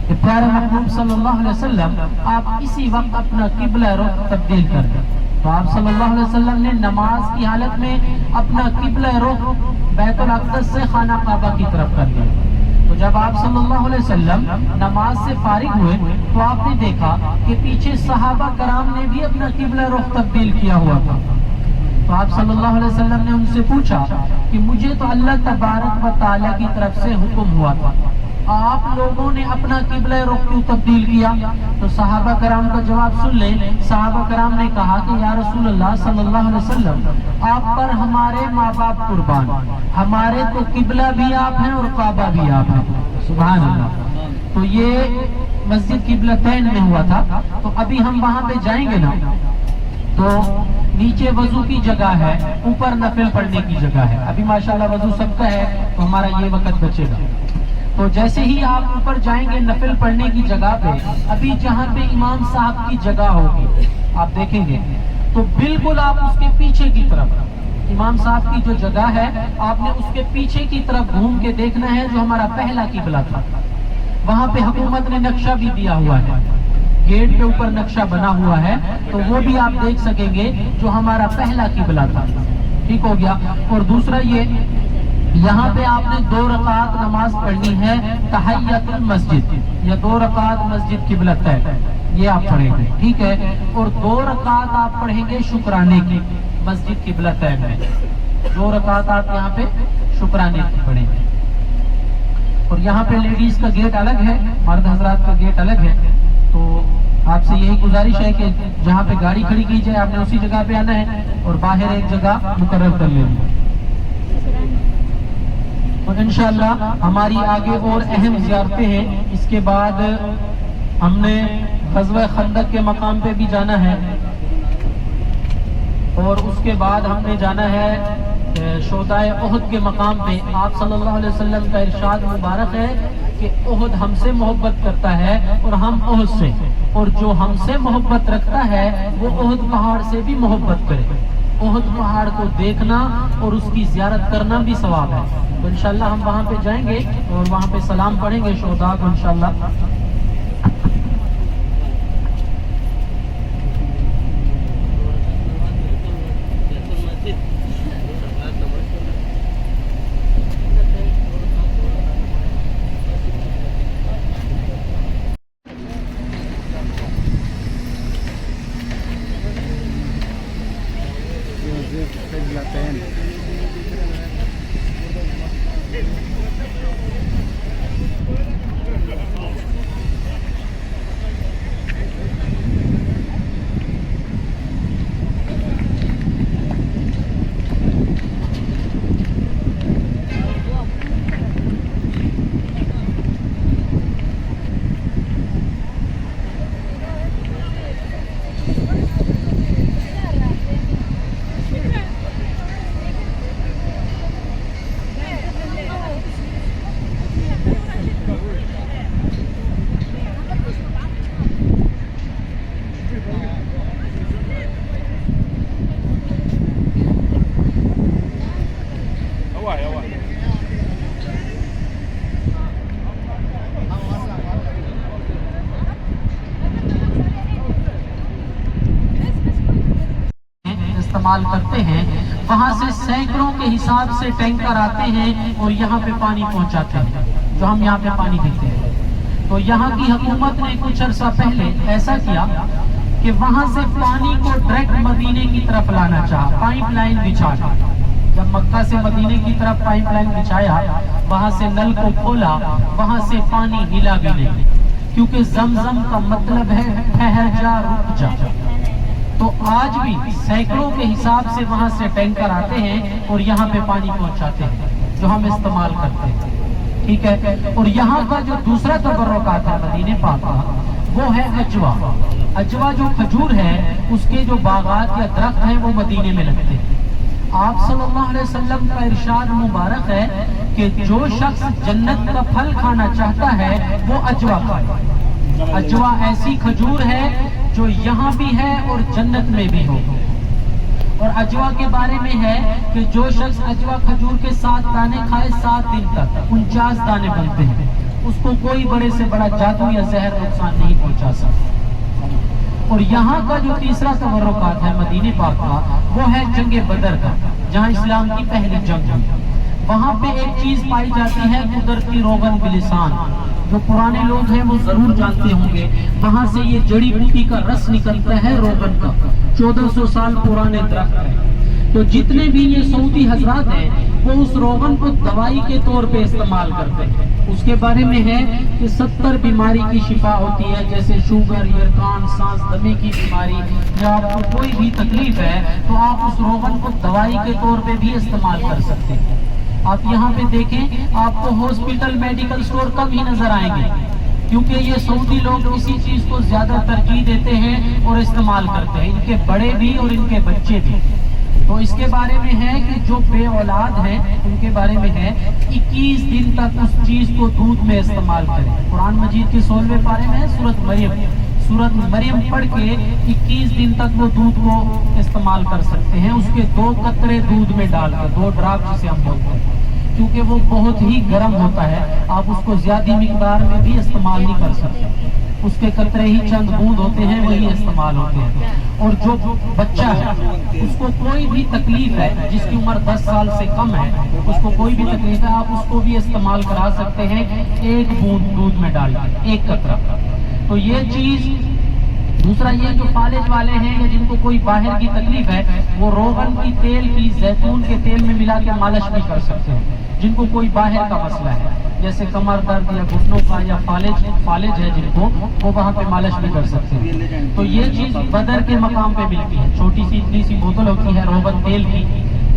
कि प्यारे महबूब सल्लल्लाहु अलैहि वसल्लम आप इसी वक्त अपना किबला रुख तब्दील कर दें। तो आप सल्लल्लाहु अलैहि वसल्लम ने नमाज की हालत में अपना किबला रुख बैतुल अक़दस से खाना काबा की तरफ कर दिया। तो जब आप सल्लल्लाहु अलैहि वसल्लम नमाज से फारिग हुए तो आपने देखा कि पीछे सहाबा कराम ने भी अपना किबला रुख तब्दील किया हुआ था। तो आप सल्लल्लाहु अलैहि वसल्लम ने उनसे पूछा कि मुझे तो अल्लाह तबारक व तआला की तरफ से हुक्म हुआ था, आप लोगों ने अपना किबला रुख क्यों तब्दील किया? तो सहाबा कराम का जवाब सुन ले। सहाबा कराम ने कहा कि या रसूलल्लाह सल्लल्लाहु अलैहि वसल्लम आप पर हमारे माँ बाप कुर्बान, हमारे तो किबला भी आप हैं और काबा भी आप हैं। सुभान अल्लाह। तो ये मस्जिद किबलतैन में हुआ था। तो अभी हम वहां पे जाएंगे ना, तो नीचे वजू की जगह है, ऊपर नफिल पढ़ने की जगह है। अभी माशाल्लाह वजू सबका है तो हमारा ये वक्त बचेगा। तो जैसे ही आप ऊपर जाएंगे नफिल पढ़ने की जगह पे, अभी जहाँ पे इमाम साहब की जगह होगी आप देखेंगे, तो बिल्कुल आप उसके पीछे की तरफ, इमाम साहब की जो जगह है आपने उसके पीछे की तरफ घूम के देखना है, जो हमारा पहला किबला था। वहाँ पे हुकूमत ने नक्शा भी दिया हुआ है, गेट पे ऊपर नक्शा बना हुआ है, तो वो भी आप देख सकेंगे जो हमारा पहला किबला था। ठीक हो गया। और दूसरा ये, यहाँ पे आपने 2 रकात नमाज पढ़नी है तहियतुल मस्जिद, या 2 रकात मस्जिद किबलतैन, ये आप पढ़ेंगे। ठीक है। और 2 रकात आप पढ़ेंगे शुक्राने की मस्जिद किबलतैन में। 2 रकात आप यहाँ पे शुक्राने की पढ़ेंगे। और यहाँ पे लेडीज का गेट अलग है, मर्द हजरात का गेट अलग है। तो आपसे यही गुजारिश है कि जहाँ पे गाड़ी खड़ी की जाए आपने उसी जगह पे आना है और बाहर एक जगह मुकर्रर कर लेनी है। और इंशाअल्लाह हमारी आगे और अहम ज़ियारतें हैं। इसके बाद हमने ग़ज़वा खंदक के मकाम पे भी जाना है और उसके बाद हमने जाना है शोदाए उहद के मकाम पे। आप सल्लल्लाहु अलैहि वसल्लम का इरशाद मुबारक है कि उहद हमसे मोहब्बत करता है और हम उहद से, और जो हमसे मोहब्बत रखता है वो उहद पहाड़ से भी मोहब्बत करे। उहद पहाड़ को देखना और उसकी ज़ियारत करना भी सवाब है। तो इंशाअल्लाह हम वहाँ पे जाएंगे और वहाँ पे सलाम पढ़ेंगे शोदा को इंशाअल्लाह। इस्तेमाल करते हैं, वहाँ से सैकड़ों के हिसाब से टैंकर आते हैं और यहाँ पे पानी पहुँचाते हैं, जो हम यहाँ पे पानी पीते हैं। तो यहाँ की हुकूमत ने कुछ अर्सा पहले ऐसा किया कि वहाँ से पानी को डायरेक्ट मदीने की तरफ लाना चाहा, पाइपलाइन बिछा। जब मक्का से मदीने की तरफ पाइपलाइन बिछाया, वहाँ से नल को खोला, वहाँ से पानी हिला भी नहीं, क्योंकि जमजम का मतलब है ठहर जा, रुक जा। तो आज भी सैकड़ों के हिसाब से वहां से टैंकर आते हैं और यहाँ पे पानी पहुंचाते हैं, जो हम इस्तेमाल करते हैं। ठीक है। और यहाँ का जो दूसरा तबर्रुकात है मदीने पाक का, वो है अजवा। अजवा जो खजूर है, उसके जो बागात या दरख्त हैं वो मदीने में लगते हैं। आप सल्लल्लाहु अलैहि वसल्लम का इरशाद मुबारक है कि जो शख्स जन्नत का फल खाना चाहता है वो अजवा खाए। अजवा ऐसी खजूर है जो यहाँ भी है और जन्नत में भी हो। और अजवा के बारे में है कि जो शख्स अजवा खजूर के 7 दाने खाए 7 दिन तक 49 दाने बनते हैं, उसको कोई बड़े से बड़ा जादू या जहर नुकसान नहीं पहुंचा सकता। और यहाँ का जो तीसरा तबर्रुकात है मदीने पाक का, वो है जंगे बदर का, जहाँ इस्लाम की पहली जंग हुई। वहाँ पे एक चीज पाई जाती है, कुदरती रोगन बिलिसान। जो पुराने लोग हैं वो जरूर जानते होंगे, वहाँ से ये जड़ी बूटी का रस निकलता है रोगन का, 1400 साल पुराने दरख्त है। तो जितने भी ये सऊदी हजरात हैं वो उस रोगन को दवाई के तौर पे इस्तेमाल करते हैं। उसके बारे में है कि 70 बीमारी की शिफा होती है, जैसे शुगर, यरकान, सांस दमे की बीमारी, या आपको कोई भी तकलीफ है तो आप उस रोगन को दवाई के तौर पे भी इस्तेमाल कर सकते हैं। आप यहाँ पे देखें, आपको हॉस्पिटल, मेडिकल स्टोर कम ही नजर आएंगे, क्योंकि ये सऊदी लोग इसी चीज को ज्यादा तरजीह देते हैं और इस्तेमाल करते हैं, इनके बड़े भी और इनके बच्चे भी। तो इसके बारे में है कि जो बे औलाद हैं उनके बारे में है 21 दिन तक उस चीज को दूध में इस्तेमाल करें। कुरान मजीद के 16वें पारे में है सूरत मरियम पढ़ के 21 दिन तक वो दूध को इस्तेमाल कर सकते हैं। उसके 2 कतरे दूध में डालकर, 2 ड्रॉप जिसे हम बोलते हैं, क्योंकि वो बहुत ही गर्म होता है, आप उसको ज्यादा मिकदार में भी इस्तेमाल नहीं कर सकते। उसके कतरे ही चंद बूंद होते हैं, वही इस्तेमाल होते हैं। और जो बच्चा है उसको कोई भी तकलीफ है, जिसकी उम्र 10 साल से कम है, उसको कोई भी तकलीफ है, आप उसको भी इस्तेमाल करा सकते हैं 1 बूंद दूध में डाल के, 1 कतरा। तो ये चीज। दूसरा ये जो फालिज वाले हैं या जिनको कोई बाहर की तकलीफ है, वो रोगन की तेल की, जैतून के तेल में मिला के मालिश भी कर सकते हैं, जिनको कोई बाहर का मसला है। जैसे कमर दर्द या घुटनों का या फालिज है जिनको, वो वहाँ पे मालिश भी कर सकते हैं। तो ये चीज़ बदर के मकाम पे मिलती है। छोटी सी इतनी सी बोतल होती है रोगन तेल की,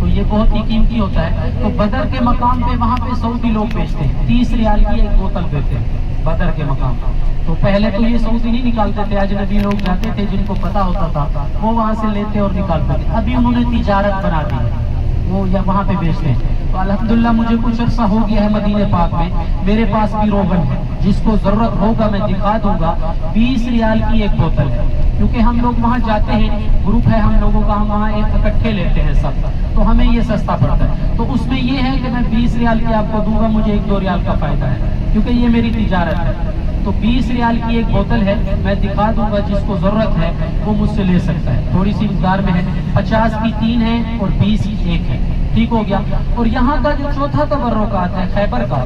तो ये बहुत ही कीमती होता है। तो बदर के मकाम पे वहाँ पे सऊदी लोग बेचते हैं, 30 रियाल की एक बोतल देते हैं बदर के मकाम। तो पहले तो ये सऊदी नहीं निकालते थे, अजनबी लोग जाते थे जिनको पता होता था वो वहाँ से लेते और निकालते थे। अभी उन्होंने तिजारत बना दी है, वो या वहाँ पे बेचते हैं। तो अल्हम्दुलिल्लाह मुझे कुछ अर्सा हो गया है मदीने पाक में, मेरे पास भी रोगन है, जिसको जरूरत होगा मैं दिखा दूंगा। 20 रियाल की एक बोतल है, क्योंकि हम लोग वहाँ जाते हैं, ग्रुप है हम लोगों का, हम वहाँ एक इकट्ठे लेते हैं सब, तो हमें ये सस्ता पड़ता है। तो उसमें ये है कि मैं 20 रियाल की आपको दूंगा, मुझे 1-2 रियाल का फायदा है, क्योंकि ये मेरी तिजारत है। तो 20 रियाल की एक बोतल है, मैं दिखा दूंगा, जिसको जरूरत है वो मुझसे ले सकता है। थोड़ी सी मिकदार में है, 50 की 3 है और 20 की 1 है, ठीक हो गया। और यहाँ का जो चौथा तबर्रुकात है खैबर का,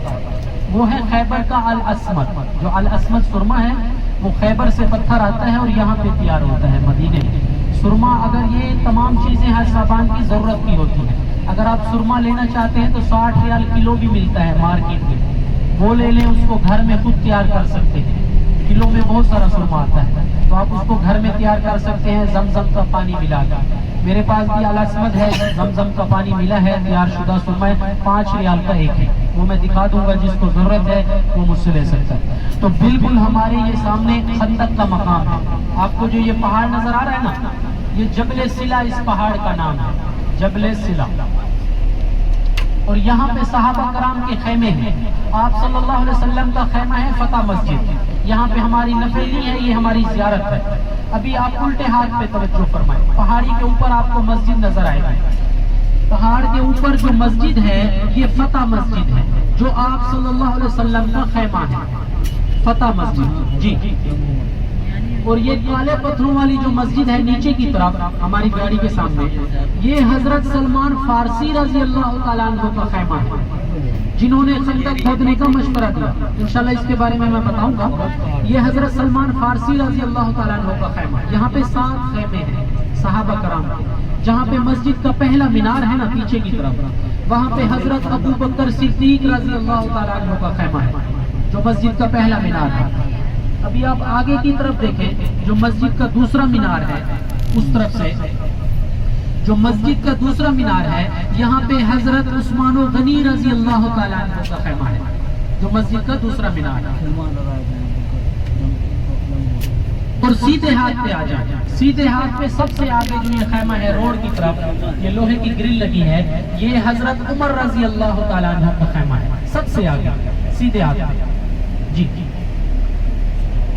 वो है खैबर का अल अस्मद। जो अल अस्मद सुरमा है वो खैबर से पत्थर आता है और यहाँ पे तैयार होता है मदीने में। सुरमा, अगर ये तमाम चीजें हर सामान की जरूरत की होती है, अगर आप सुरमा लेना चाहते हैं तो 60 रियाल किलो भी मिलता है मार्केट में, वो ले लें, उसको घर में खुद तैयार कर सकते हैं। किलो में बहुत सारा सुरमा आता है, तो आप उसको घर में तैयार कर सकते हैं जमजम का पानी मिलाकर। मेरे पास भी अल अस्मद है, जमजम का पानी मिला है, तैयार शुदा सुरमा 5 रियाल का एक है, वो मैं दिखा दूंगा, जिसको जरूरत है वो मुझसे ले सकता है। तो बिल्कुल हमारे ये सामने खंदक का मकाम है। आपको जो ये पहाड़ नजर आ रहा है ना, ये जबल सिला इस पहाड़ का नाम है, जबल सिला। और यहाँ पे सहाबा कराम के खेमे हैं। आप सल्लल्लाहु अलैहि वसल्लम का खेमा है फतेह मस्जिद। यहाँ पे हमारी नफल नहीं है, ये हमारी ज़ियारत है। अभी आप उल्टे हाथ पे तवज्जो फरमाएं, पहाड़ी के ऊपर आपको मस्जिद नजर आएगी। पहाड़ के ऊपर जो मस्जिद है ये फतेह मस्जिद है, जो आप सल्लल्लाहु अलैहि वसल्लम का खेमा है, फतेह मस्जिद जी। और ये काले पत्थरों वाली जो मस्जिद है नीचे की तरफ हमारी गाड़ी के सामने, ये हजरत सलमान फारसी रजी अल्लाह तआला अन्हु का खैमा है, जिन्होंने खंदक खोदने का मशवरा दिया। इंशाल्लाह इसके बारे में मैं बताऊंगा। ये हजरत सलमान फारसी रजी अल्लाह तआला अन्हु का खैमा। यहाँ पे 7 खैमे हैं सहाबा कराम के। जहाँ पे मस्जिद का पहला मीनार है ना पीछे की तरफ, वहाँ पे हजरत अबू बकर सिद्दीक रजी अल्लाह तआला अन्हु का खैमा है, जो मस्जिद का पहला मीनार है। अभी आप आगे की तरफ देखें, जो मस्जिद का दूसरा मीनार है, उस तरफ से जो मस्जिद का दूसरा मीनार है, यहाँ पे हजरत उस्मान गनी रजी अल्लाह तआला अन्हु का खैमा है, जो मस्जिद का दूसरा मीनार है। और सीधे हाथ पे आ जाए, सीधे हाथ पे सबसे आगे जो ये खैमा है रोड की तरफ, ये लोहे की ग्रिल लगी है, ये हजरत उमर रजी अल्लाह तआला अन्हु का खैमा है, सबसे आगे सीधे हाथ पे जी।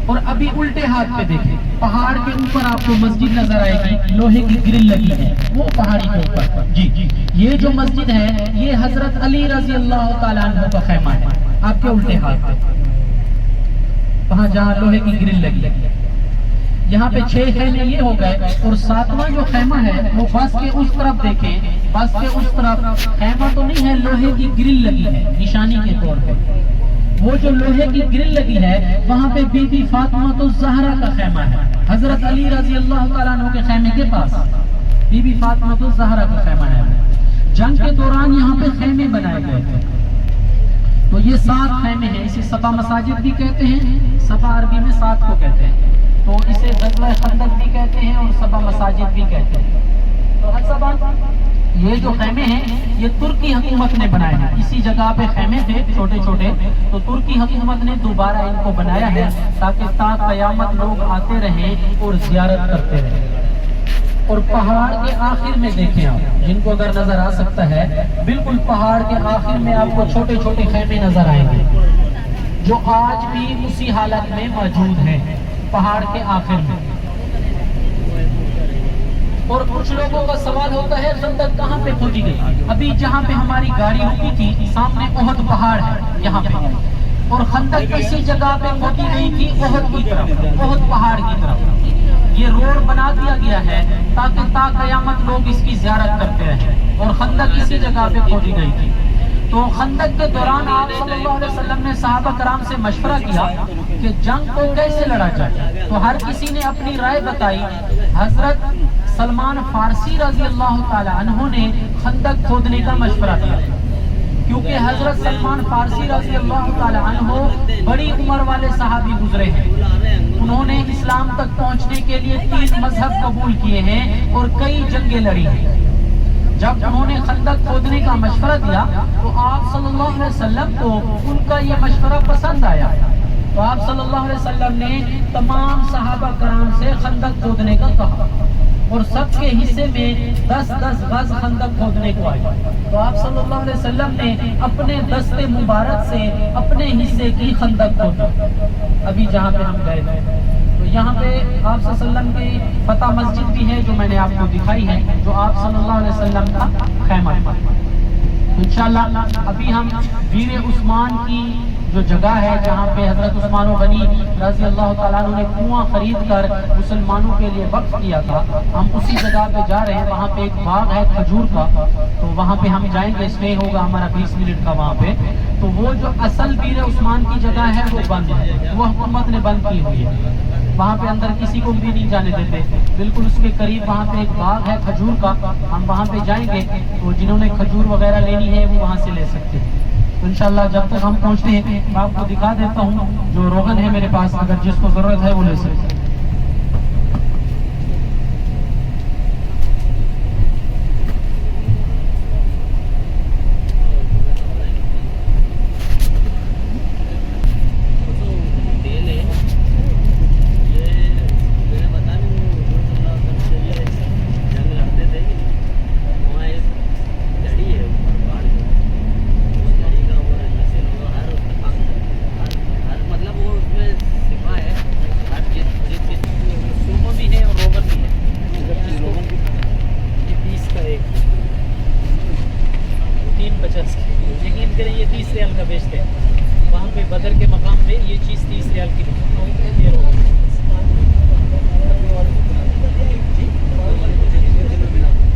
और अभी उल्टे हाथ पे देखें, पहाड़ के ऊपर आपको मस्जिद नजर आएगी, लोहे की ग्रिल लगी है, वो पहाड़ी के ऊपर जी। ये जो मस्जिद है ये हजरत अली रजी अल्लाह तआला अन्हु का खैमा है, आपके उल्टे हाथ पे, वहां जहाँ लोहे की ग्रिल लगी है। यहाँ पे 6 खैमे ये हो गए। और 7वां जो खैमा है वो बस के उस तरफ देखें, बस के उस तरफ खैमा तो नहीं है, लोहे की ग्रिल लगी है निशानी के तौर पर। वो जो लोहे की ग्रिल लगी है वहाँ पे बीबी फातिमा तो ज़हरा का खैमा है, हजरत अली रजी अल्लाह तआला अन्हु के खैमे के पास बीबी फातिमा तो ज़हरा का खैमा है। जंग के दौरान यहाँ पे खैमे बनाए गए थे। तो ये 7 खैमे हैं, इसे सबा मसाजिद भी कहते हैं, सबा अरबी में 7 को कहते हैं, तो इसे गज़वा खंदक भी कहते हैं और सबा मसाजिद भी कहते हैं। तो हर ये जो खैमे हैं ये तुर्की हुकूमत ने बनाए हैं। इसी जगह पे खैमे थे छोटे छोटे, तो तुर्की हुकूमत ने दोबारा इनको बनाया है ताकि ता क़यामत लोग आते रहें और ज़ियारत करते रहें। और पहाड़ के आखिर में देखें आप, जिनको अगर नजर आ सकता है, बिल्कुल पहाड़ के आखिर में आपको छोटे छोटे खैमे नजर आएंगे, जो आज भी उसी हालत में मौजूद हैं पहाड़ के आखिर में। और कुछ लोगों का सवाल होता है खंदक कहाँ पे खोदी गई? अभी जहाँ पे हमारी गाड़ी रुकी थी सामने ओहद पहाड़ है यहाँ पे, और खंदक इसी जगह पे खोदी गई थी ओहद की तरफ, ओहद पहाड़ की तरफ। ये रोड बना दिया गया है ताकि ता क़यामत लोग इसकी ज़ियारत करते रहें, और खंदक इसी जगह पे खोदी गई थी। तो खंदक के दौरान आप सल्लल्लाहु अलैहि वसल्लम ने सहाबा कराम से मशवरा किया कि जंग को कैसे लड़ा जाए। तो हर किसी ने अपनी राय बताई। हजरत सलमान फारसी रजी अल्लाह तआला अन्हु ने खंदक खोदने का मशवरा दिया। क्योंकि हजरत सलमान फारसी रज़ी अल्लाह ताला अन्हु बड़ी उम्र वाले सहाबी गुजरे हैं। उन्होंने इस्लाम तक पहुंचने के लिए 3 मजहब कबूल किए हैं और कई जंगें लड़ी हैं। जब उन्होंने खंदक खोदने का मशवरा दिया तो आप सल्लल्लाहु अलैहि वसल्लम को उनका ये मशवरा पसंद आया। तो आप सल्लल्लाहु अलैहि वसल्लम ने तमाम सहाबा कराम से खंदक खोदने का कहा और सबके हिस्से में 10-10 गज खंदक खोदने को आए। तो आप सल्लल्लाहु अलैहि वसल्लम ने अपने दस्ते मुबारक से अपने हिस्से की खंदक खोदा। अभी जहाँ पे हम गए थे तो यहाँ पे आप सल्लल्लाहु अलैहि वसल्लम की फतह मस्जिद भी है जो मैंने आपको दिखाई है, जो आप सल्लल्लाहु अलैहि वसल्लम का खैमा है। इंशाअल्लाह अभी हम वीर उस्मान की जो जगह है जहाँ पे हजरत उस्मान गनी रज़ी अल्लाह ताला अन्हु ने कुआं खरीद कर मुसलमानों के लिए वक्फ किया था, हम उसी जगह पे जा रहे हैं। वहाँ पे एक बाग है खजूर का, तो वहाँ पे हम जाएंगे। इसमें होगा हमारा 20 मिनट का वहाँ पे। तो वो जो असल वीर उस्मान की जगह है वो बंद है, वो हुकूमत ने बंद की हुई है। वहाँ पे अंदर किसी को भी नहीं जाने देते। बिल्कुल उसके करीब वहाँ पे एक बाग है खजूर का, हम वहाँ पे जाएंगे। तो जिन्होंने खजूर वगैरह लेनी है वो वहाँ से ले सकते हैं। तो इंशाल्लाह जब तक हम पहुँचते हैं मैं आपको दिखा देता हूँ जो रोगन है मेरे पास, अगर जिसको जरूरत है वो ले सकते हैं। यकीन करें ये 30 रियाल का बेचते हैं। वहाँ पे बदर के मकाम पे ये चीज़ 30 रियाल की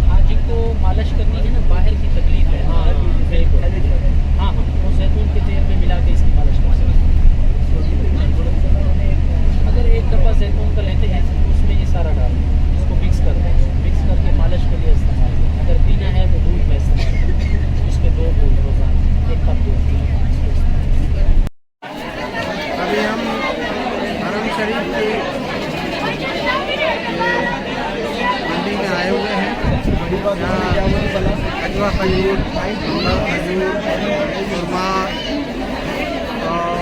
हाँ, जिनको मालिश करनी है ना, बाहर की तकलीफ है। हाँ बिल्कुल, हाँ हाँ, वो जैतून के तेल में मिला के इसकी मालिश कर सकते हैं। अगर एक डब्बा जैतून का लेते हैं उसमें ये सारा डाल इसको मिक्स कर दें, मिक्स करके मालिश के लिए इस्तेमाल। अगर पीना है तो दूध में इस्तेमाल, उसके 2 बूंद रोज़ाना, 1 कप दूध। अभी हम हरम शरीफ की मंडी में आए हुए हैं, जहाँ अजवा खजूर, खजूर, खुरमा और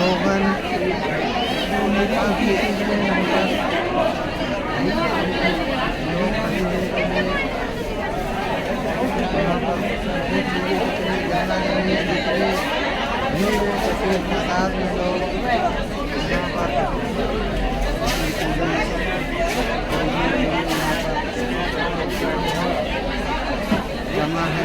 रोगन साथ में लोग यहाँ पर जमा है।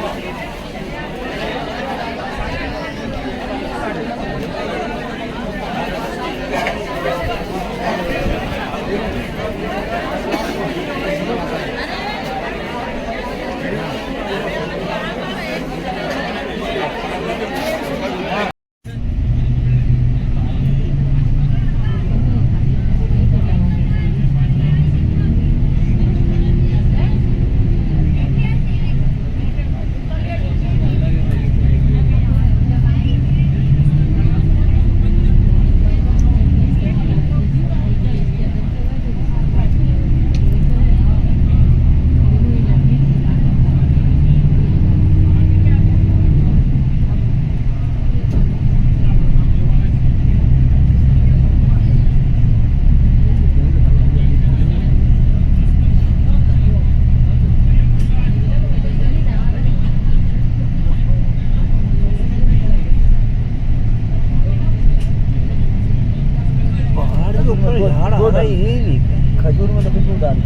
खजूर में तो खजूर डाल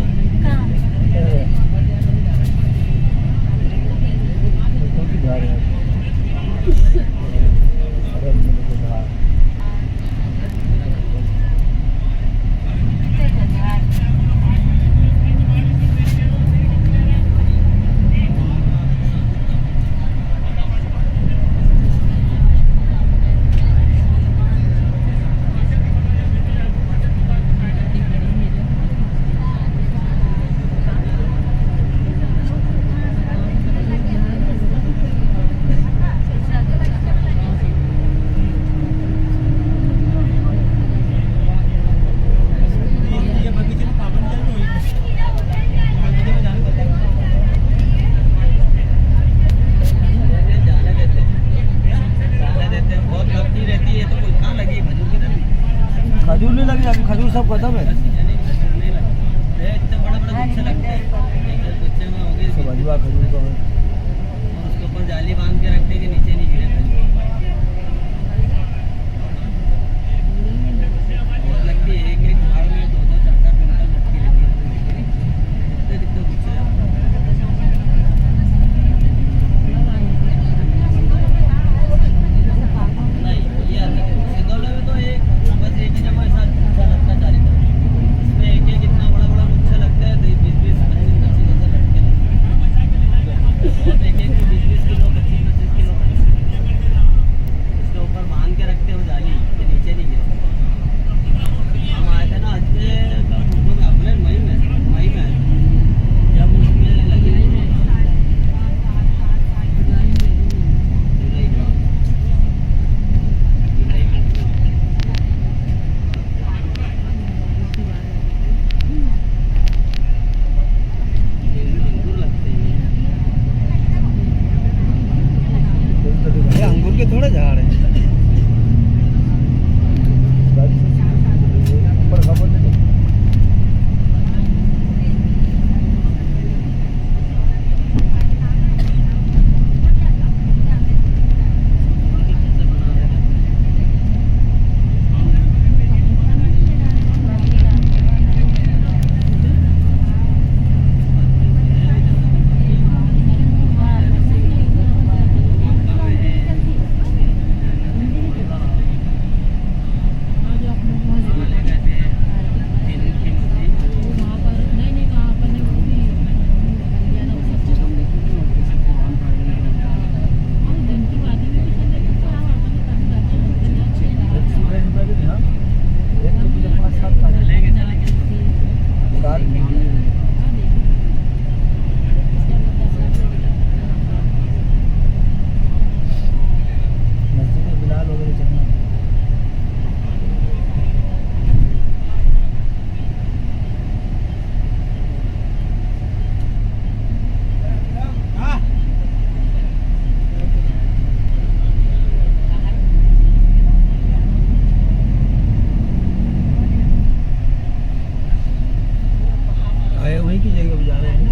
खजूर नहीं लगी अभी, खजूर सब खत्म है। इतने बड़े बड़े गुच्छे लगते हैं, गुच्छे में हो गए सब अजवा खजूर का, और उसके ऊपर जाली बांध के रखते कि नीचे नहीं गिरे खजूर। बहुत लगती है, एक एक झाड़ में 2-2 4-4 क्विंटल मटकी रहती है। कितने गुच्छे हैं। नहीं ये सिंगौला में तो एक बस एक ही जगह ऐसा गुच्छा लगता है 4 तरफ, इसमें एक एक इतना बड़ा बड़ा गुच्छा लगता है, 20-20 25-25 ऐसे लटके लगते हैं, और एक एक 20-20 किलो 25-25 किलो इसके ऊपर बांध के रखते हो जाली के नीचे नहीं गिरे। हम आए थे ना आज के अप्रैल मई में जब उसमें लगी अंगूर के थोड़े झाड़ हैं। वहीं की जगह जा रहे हैं।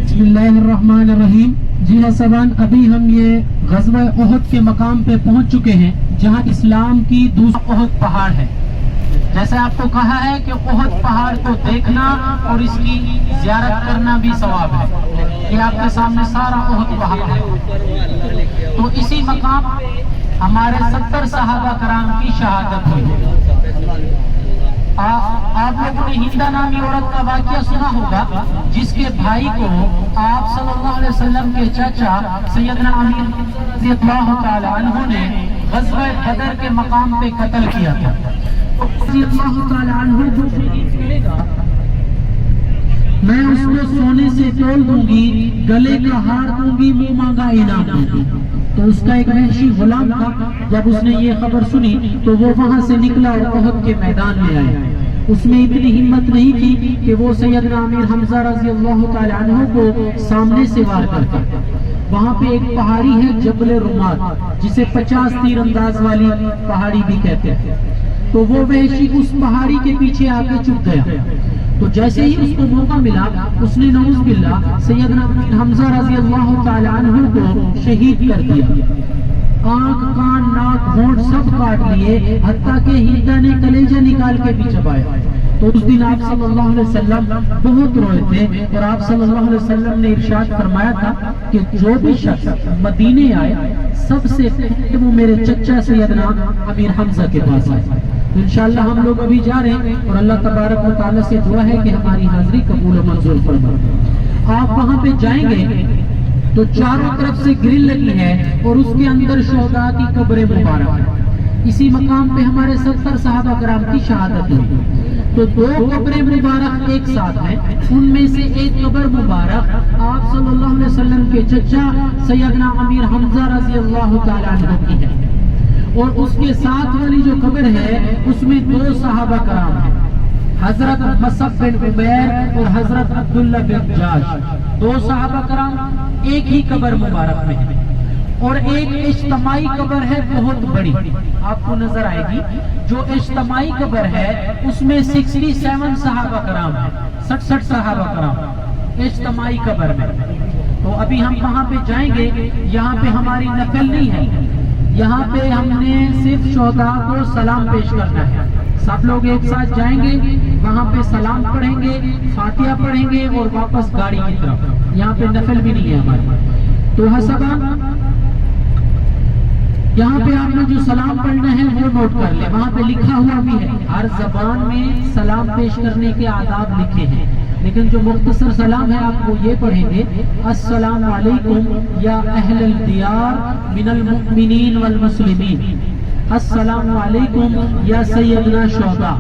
बिस्मिल्लाहिर्रहमानिर्रहीम। जी हाँ सबान, अभी हम ये ग़ज़वा उहद के मकाम पे पहुंच चुके हैं, जहां इस्लाम की दूसरा उहद पहाड़ है। जैसे आपको कहा है कि उहद पहाड़ को देखना और इसकी ज़ियारत करना भी सवाब है। ये आपके सामने सारा उहद पहाड़ है। तो इसी मकाम पे हमारे 70 सहाबा कराम की शहादत हुई। आप लोगों ने हिंदा नामी औरत का वाक़या सुना होगा, जिसके भाई को आप सल्लल्लाहु अलैहि वसल्लम के चाचा सैयदना अमीर रज़ियल्लाहु ताला अन्हु ने ग़ज़वा बदर के मकाम पे कत्ल किया था। रज़ियल्लाहु ताला अन्हु जो शहीद करेगा, मैं उसको सोने से तोल दूंगी, गले का हार दूंगी, मुंह मांगा इनाम दूंगी। तो उसका एक वहशी गुलाम था, जब उसने ये खबर सुनी तो वो वहां से निकला और उहद के मैदान में आया। उसमें इतनी हिम्मत नहीं थी कि वो सैयदना अमीर हमजा रज़ियल्लाहु ताला अन्हु को सामने से वार करता। वहां पे एक पहाड़ी है जबल रुमात, जिसे 50 तीर अंदाज वाली पहाड़ी भी कहते हैं। तो वो वहशी उस पहाड़ी के पीछे आके छुप गया। तो जैसे ही उसको मौका मिला, उसने नऊज़ बिल्लाह सैयदना हमजा रज़ियल्लाहु ताला अन्हु को शहीद कर दिया। आंख, कान, नाक, होंठ सब काट लिए, हत्ता के हिंदा ने कलेजा निकाल के भी चबाया। तो उस दिन आप सल्लल्लाहु अलैहि वसल्लम बहुत रोए थे और आप सल्लल्लाहु अलैहि वसल्लम ने इरशाद फरमाया था कि जो भी शख्स मदीने आए सबसे पहले वो मेरे चचा सैयदना अमीर हमजा के पास आए। तो इंशाअल्लाह हम लोग अभी जा रहे हैं और अल्लाह तबारक व तआला से दुआ है कि हमारी हाजिरी कबूल और मंजूर फरमाए। आप वहाँ पे जाएंगे तो चारों तरफ से ग्रिल लगी है और उसके अंदर शोहदा की कब्रें मुबारक है। इसी मकाम पे हमारे 70 सहाबा कराम की शहादत हुई। तो 2 कब्रें मुबारक एक साथ हैं, उनमें से एक कब्र मुबारक आप सल्लल्लाहु अलैहि वसल्लम के चचा सैयदना अमीर हमजा रज़ी अल्लाह तआला अन्हु की है और उसके साथ वाली जो कब्र है उसमें 2 सहाबा कराम हैं, हजरत मसअब बिन उमैर और हजरत अब्दुल्ला बिन जाश। 2 सहाबा कराम एक ही कब्र मुबारक में है और एक इज्तमाई कब्र है बहुत बड़ी, आपको नजर आएगी। जो इज्तमाई कब्र है उसमें 67 सहाबा कराम है, 67 सहाबा कराम इज्तमाई कब्र में। तो अभी हम वहाँ पे जाएंगे, यहाँ पे हमारी नकल नहीं है, यहाँ पे हमने सिर्फ शोहदा को सलाम पेश करना है। सब लोग एक साथ जाएंगे, वहाँ पे सलाम पढ़ेंगे, फातिहा पढ़ेंगे और वापस गाड़ी की तरफ। यहाँ पे नफल भी नहीं है हमारे। तो हसबा यहाँ पे आपने जो सलाम पढ़ना है वो नोट कर ले, वहाँ पे लिखा हुआ भी है, हर जबान में सलाम पेश करने के आदाब लिखे हैं, लेकिन जो मुख्तसर सलाम है आप वो ये पढ़ेंगे, अस्सलामु अलैकुम या अहलल दियार मिनल मुमिनीन वल मुस्लिमीन, अस्सलामु अलैकुम या सैयदना शोहदा।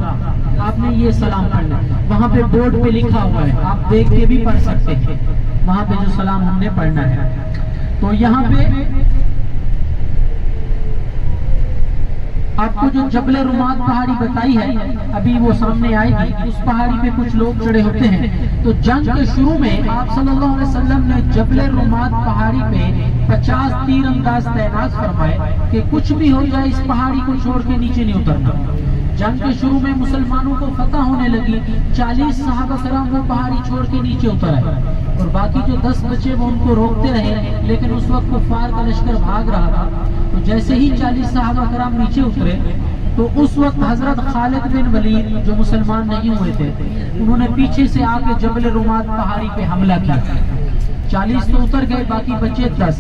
आपने ये सलाम पढ़ना, वहाँ पे बोर्ड पे लिखा हुआ है, आप देख के भी पढ़ सकते हैं वहाँ पे जो सलाम हमने पढ़ना है। तो यहाँ पे आपको जो जबले रुमात पहाड़ी बताई है अभी वो सामने आएगी, उस पहाड़ी पे कुछ लोग चढ़े होते हैं। तो जंग के शुरू में आप सल्लल्लाहु अलैहि वसल्लम ने जबले रुमात पहाड़ी पे 50 तीरंदाज तैनात फरमाए कि कुछ भी हो जाए इस पहाड़ी को छोड़ के नीचे नहीं उतरना। जंग के शुरू में मुसलमानों को फतह होने लगी, 40 सहाबा कराम वो पहाड़ी छोड़ के नीचे उतर आए और बाकी जो 10 बचे वो उनको रोकते रहे, लेकिन उस वक्त कुफार का लश्कर भाग रहा था। तो जैसे ही 40 सहाबा कराम नीचे उतरे तो उस वक्त हजरत खालिद बिन वलीद जो मुसलमान नहीं हुए थे उन्होंने पीछे से आके जबल रुमात पहाड़ी पे हमला किया। 40 तो उतर गए, बाकी बचे 10।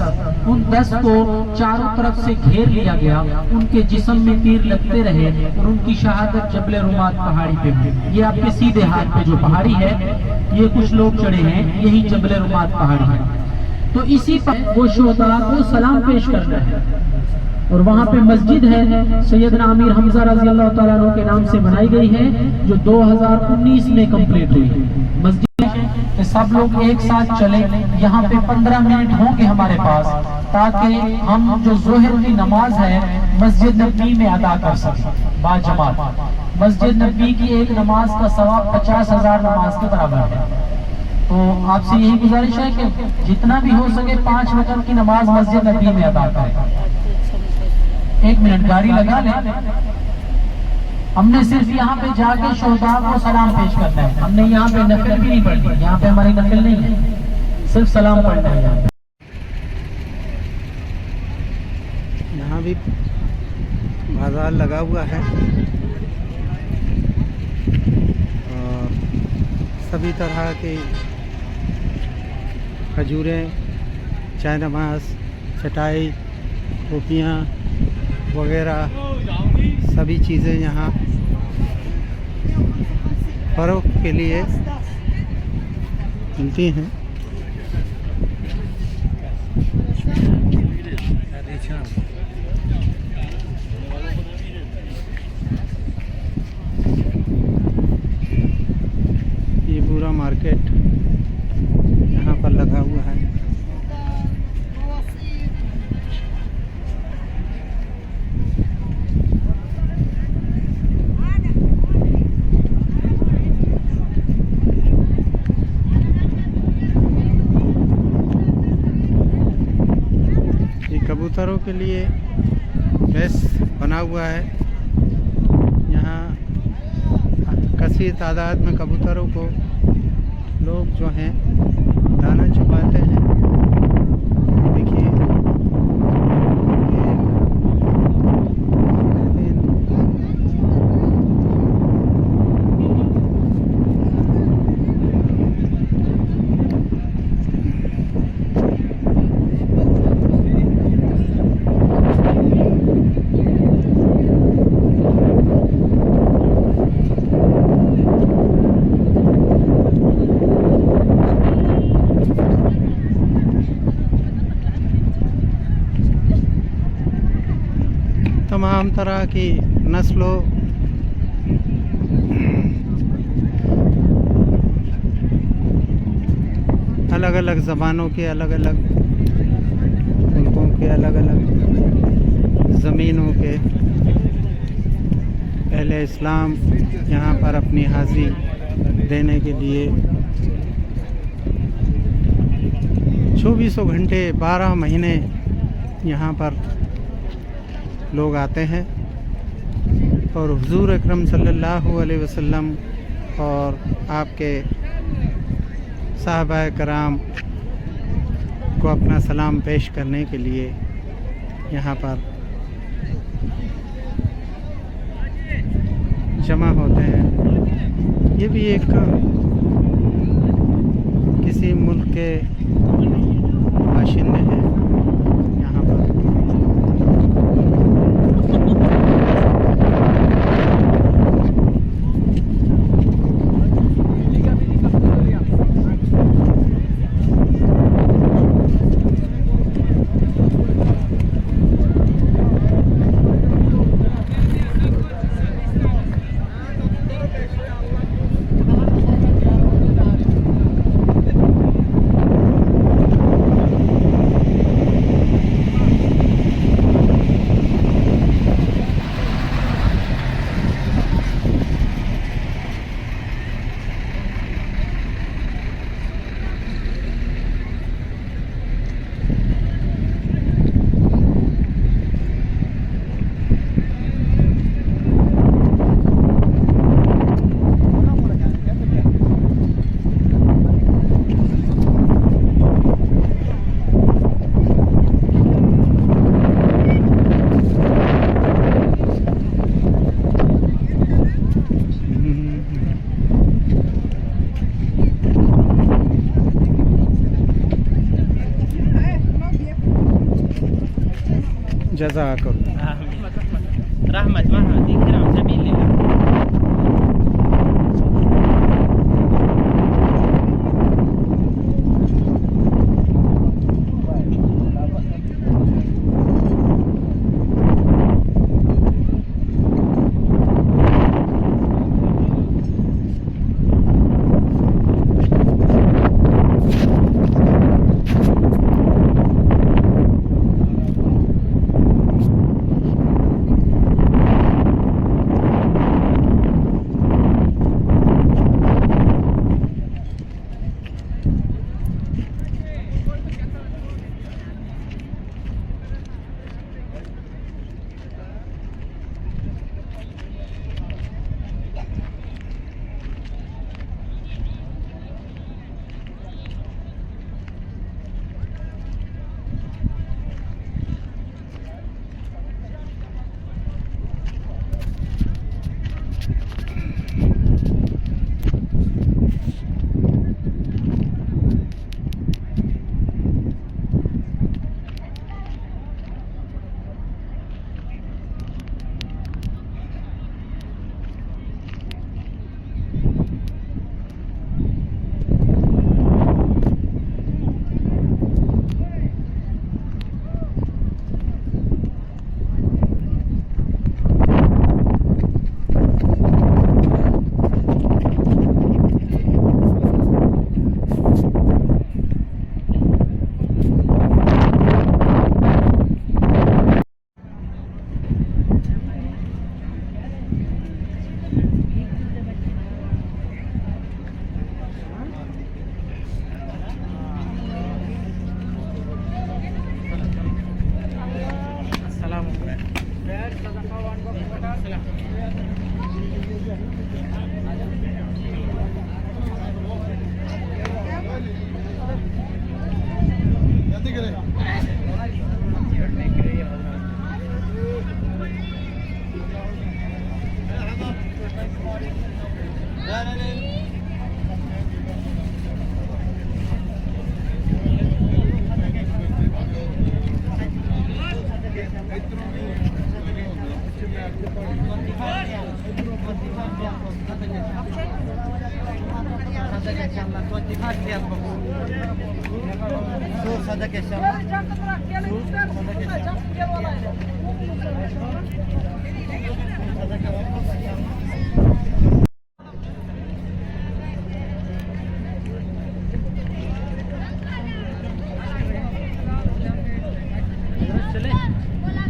उन 10 को चारों तरफ से घेर लिया गया, उनके जिस्म में तीर लगते रहे और उनकी शहादत जबल रुमात पहाड़ी पे हुई। ये आपके सीधे हाथ पे जो पहाड़ी है ये कुछ लोग चढ़े हैं, यही जबल रुमात पहाड़ी है। तो इसी पर वो शोहदा को सलाम पेश करना है और वहाँ पे मस्जिद है सैयदना अमीर हमजा रज़ी अल्लाह तआला अन्हु के नाम से बनाई गई है, जो 2019 में कंप्लीट हुई मस्जिद। सब लोग एक साथ चले, यहाँ पे 15 मिनट होंगे हमारे पास, ताकि हम जो जोहर की नमाज है मस्जिद नबी में अदा कर सकें बाजमात। मस्जिद नबी की एक नमाज का सवाब 50,000 नमाज के बराबर है। तो आपसे यही गुजारिश है कि जितना भी हो सके 5 वक्त की नमाज मस्जिद नबी में अदा करें। 1 मिनट गाड़ी लगा ले। हमने सिर्फ यहाँ पे जाके शोहदा को सलाम पेश करना है, हमने यहाँ पे नफल भी नहीं पढ़नी, यहाँ पे हमारी नफल नहीं है, सिर्फ सलाम पढ़ना है। यहाँ भी बाजार लगा हुआ है और सभी तरह के खजूरें, चाय नमाज, चटाई, टोपियाँ वगैरह सभी चीज़ें यहाँ फरोख्त के लिए मिलती हैं। ये पूरा मार्केट यहाँ पर लगा हुआ है। कबूतरों के लिए बेस बना हुआ है। यहाँ कसीर तादाद में कबूतरों को लोग जो हैं दाना चुपाते हैं। देखिए तमाम तरह की नस्लों अलग अलग ज़बानों के, अलग अलग मुल्कों के, अलग अलग ज़मीनों के अहले इस्लाम यहाँ पर अपनी हाज़िरी देने के लिए 24 घंटे 12 महीने यहाँ पर लोग आते हैं और हुज़ूर अकरम सल्लल्लाहु अलैहि वसल्लम और आपके साहबा कराम को अपना सलाम पेश करने के लिए यहाँ पर जमा होते हैं। ये भी एक किसी मुल्क के बाशिंदे हैं यहाँ पर। जज़ाकल्लाह। रहमत वहाँ दिख रहा सभी ले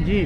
जी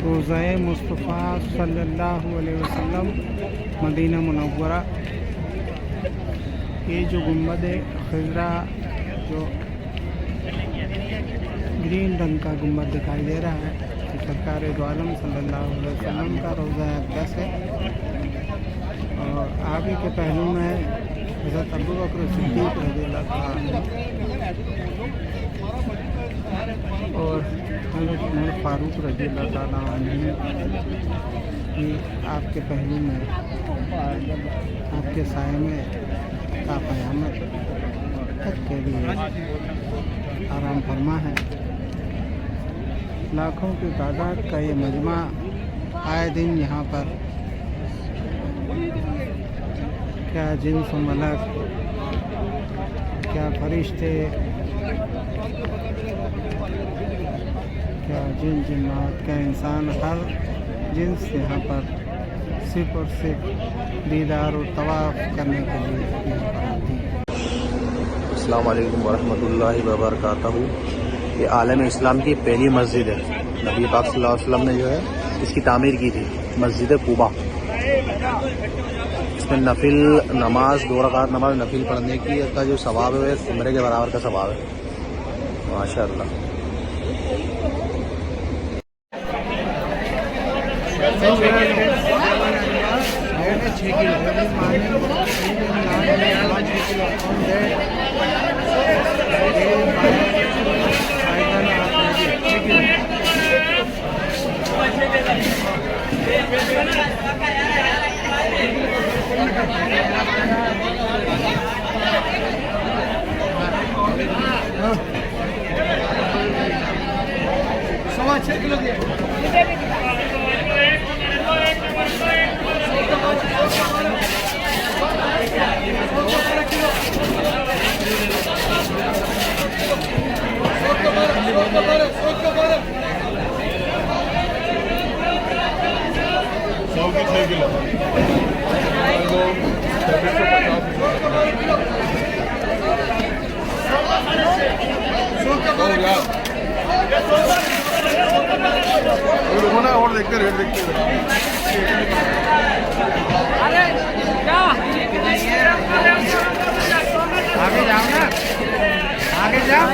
रोज़ा मुस्तफ़ा सल्लल्लाहु अलैहि वसल्लम मदीना मुनव्वरा। ये जो गुंबद खिज़रा जो ग्रीन रंग का गुंबद दिखाई दे रहा है, सरकार दो आलम सल्लल्लाहु अलैहि वसल्लम का रोज़ा अक़दस है। और आगे के पहलू में हज़रत अबू बकर सिद्दीक़ रज़ियल्लाहु अन्हु और हज़रत उमर फ़ारूक रज़ियल्लाहु अन्हु की आपके पहलू में आपके साए में का क़यामत तक के लिए आराम फरमा है। लाखों की तादाद का ये मजमा आए दिन यहाँ पर क्या जिन्स मलक, क्या फरिश्ते, क्या जिन्नात, क्या इंसान, हर जिन्स यहाँ पर सिर्फ और सिर्फ दीदार और तवाफ़ करने के लिए यहाँ पर आती है। अस्सलाम वालेकुम वरहमतुल्लाहि वबरकातुहू। ये आलम इस्लाम की पहली मस्जिद है। नबी पाक सल्लल्लाहु अलैहि वसल्लम ने जो है इसकी तामीर की थी, मस्जिद कुबा। इसमें नफिल नमाज 2 रकात नमाज नफिल पढ़ने की का जो सवाब है वह उम्रे के बराबर का सवाब है। माशाअल्लाह। सवा 6 किलो दिया। और देखते रेट देखते आगे जाओ ना, आगे जाओ।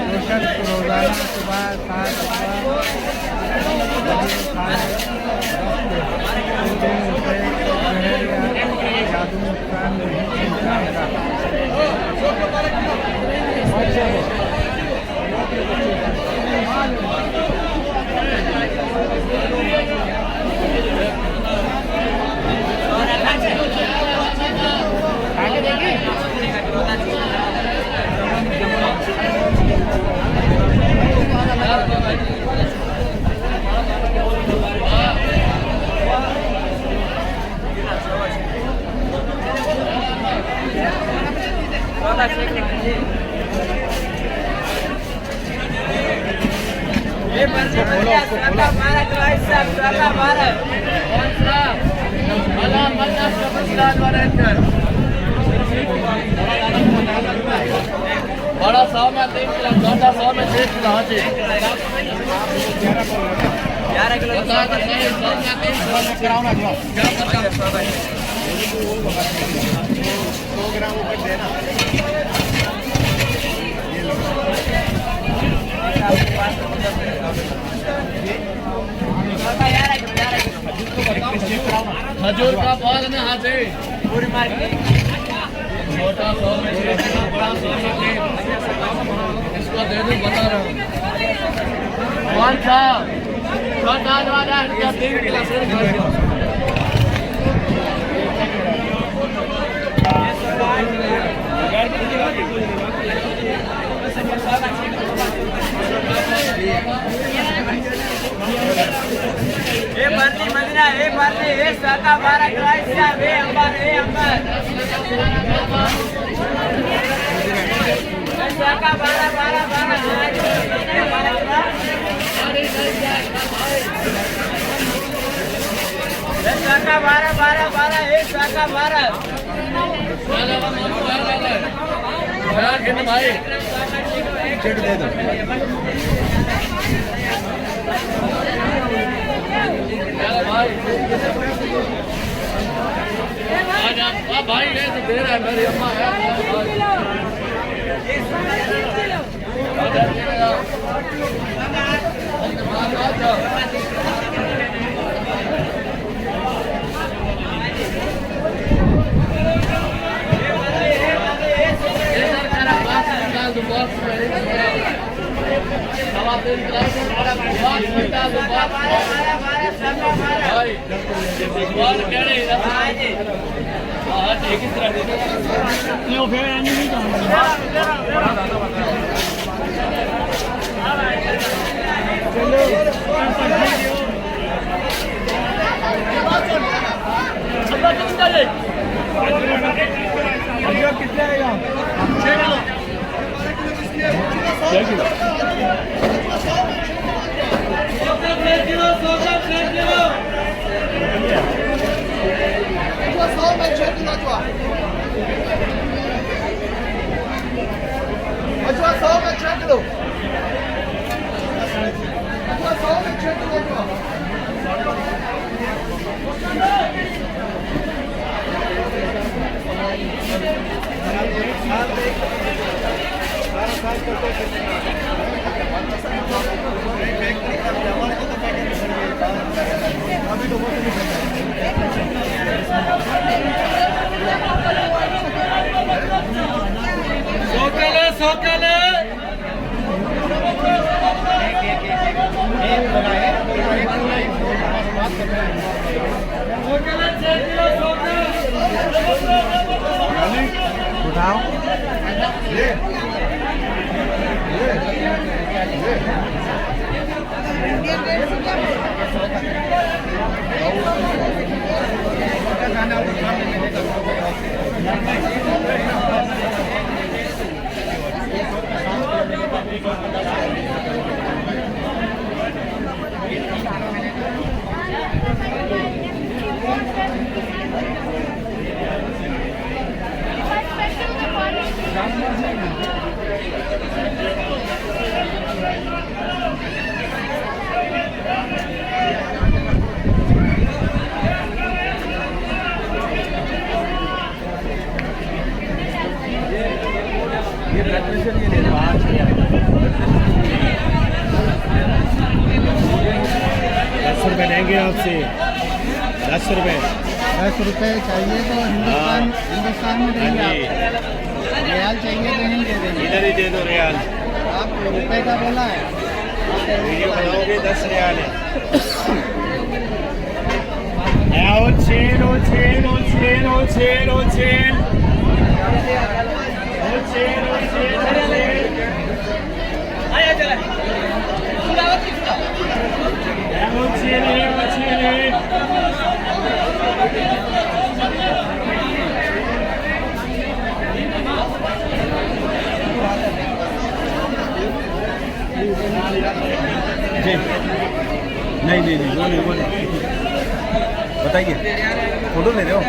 रोशन रोजाना सुबह 7 नुकसान नहीं पहुंचाएगा। बड़ा 100 में 3 किलो, छोटा 100 में 6 किलो। हाँ जी 11 किलो 100 में 3 कराओ ना 100 ग्राम ऊपर देना। खजूर का पौधा ना हाथ से पूरी मार्केट छोटा 100 में 6 किलो, बड़ा 100 में 3। इसको दे दो, बता रहा हूँ कौन सा छोटा वाला 3 किलो से ए भरती मदीना ए भरती ए साका 12 किलो से ए अंबर ए अंबर ए साका 12 ए साका 12 ए साका 12 भाई चिट दे दो। आज आप भाई ले तो दे रहा है, मेरी अम्मा है कितने आएगा? 6 किलो 6 किलो 100 में 6 किलो अच्छा 100 में 6 किलो अच्छा 100 में 6 किलो अभी तो सोकले उठाओ Gracias. 10 रुपए। 10 रुपए चाहिए तो हिंदुस्तान में देंगे आप। रियाल चाहिए तो नहीं दे देंगे। इधर ही दे दो रियाल। आप रुपए का बोला है। वीडियो बनाओगे 10 रियाल है। और चेन और चेन और चेन और चेन और चेन और चेन और चेन आया चला और चेन और चेन। नहीं वो नहीं बताइए, फोटो ले रहे हो?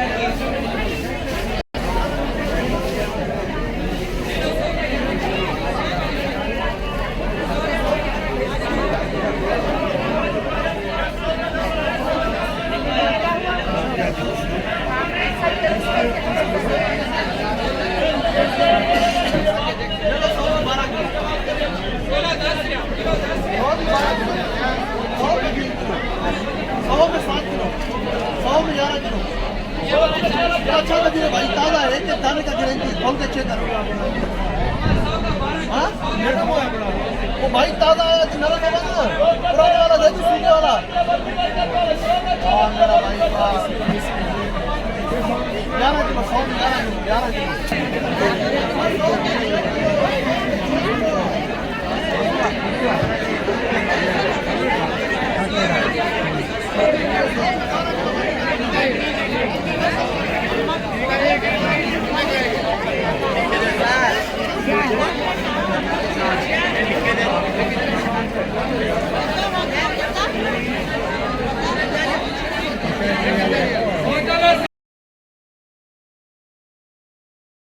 अच्छा लगे भाई, ताजा है कि दाने का गारंटी खोल के चेक करो। हाँ वो भाई ताजा है, नरम है ना, पुराने वाला है, सूखे वाला। हाँ मेरा भाई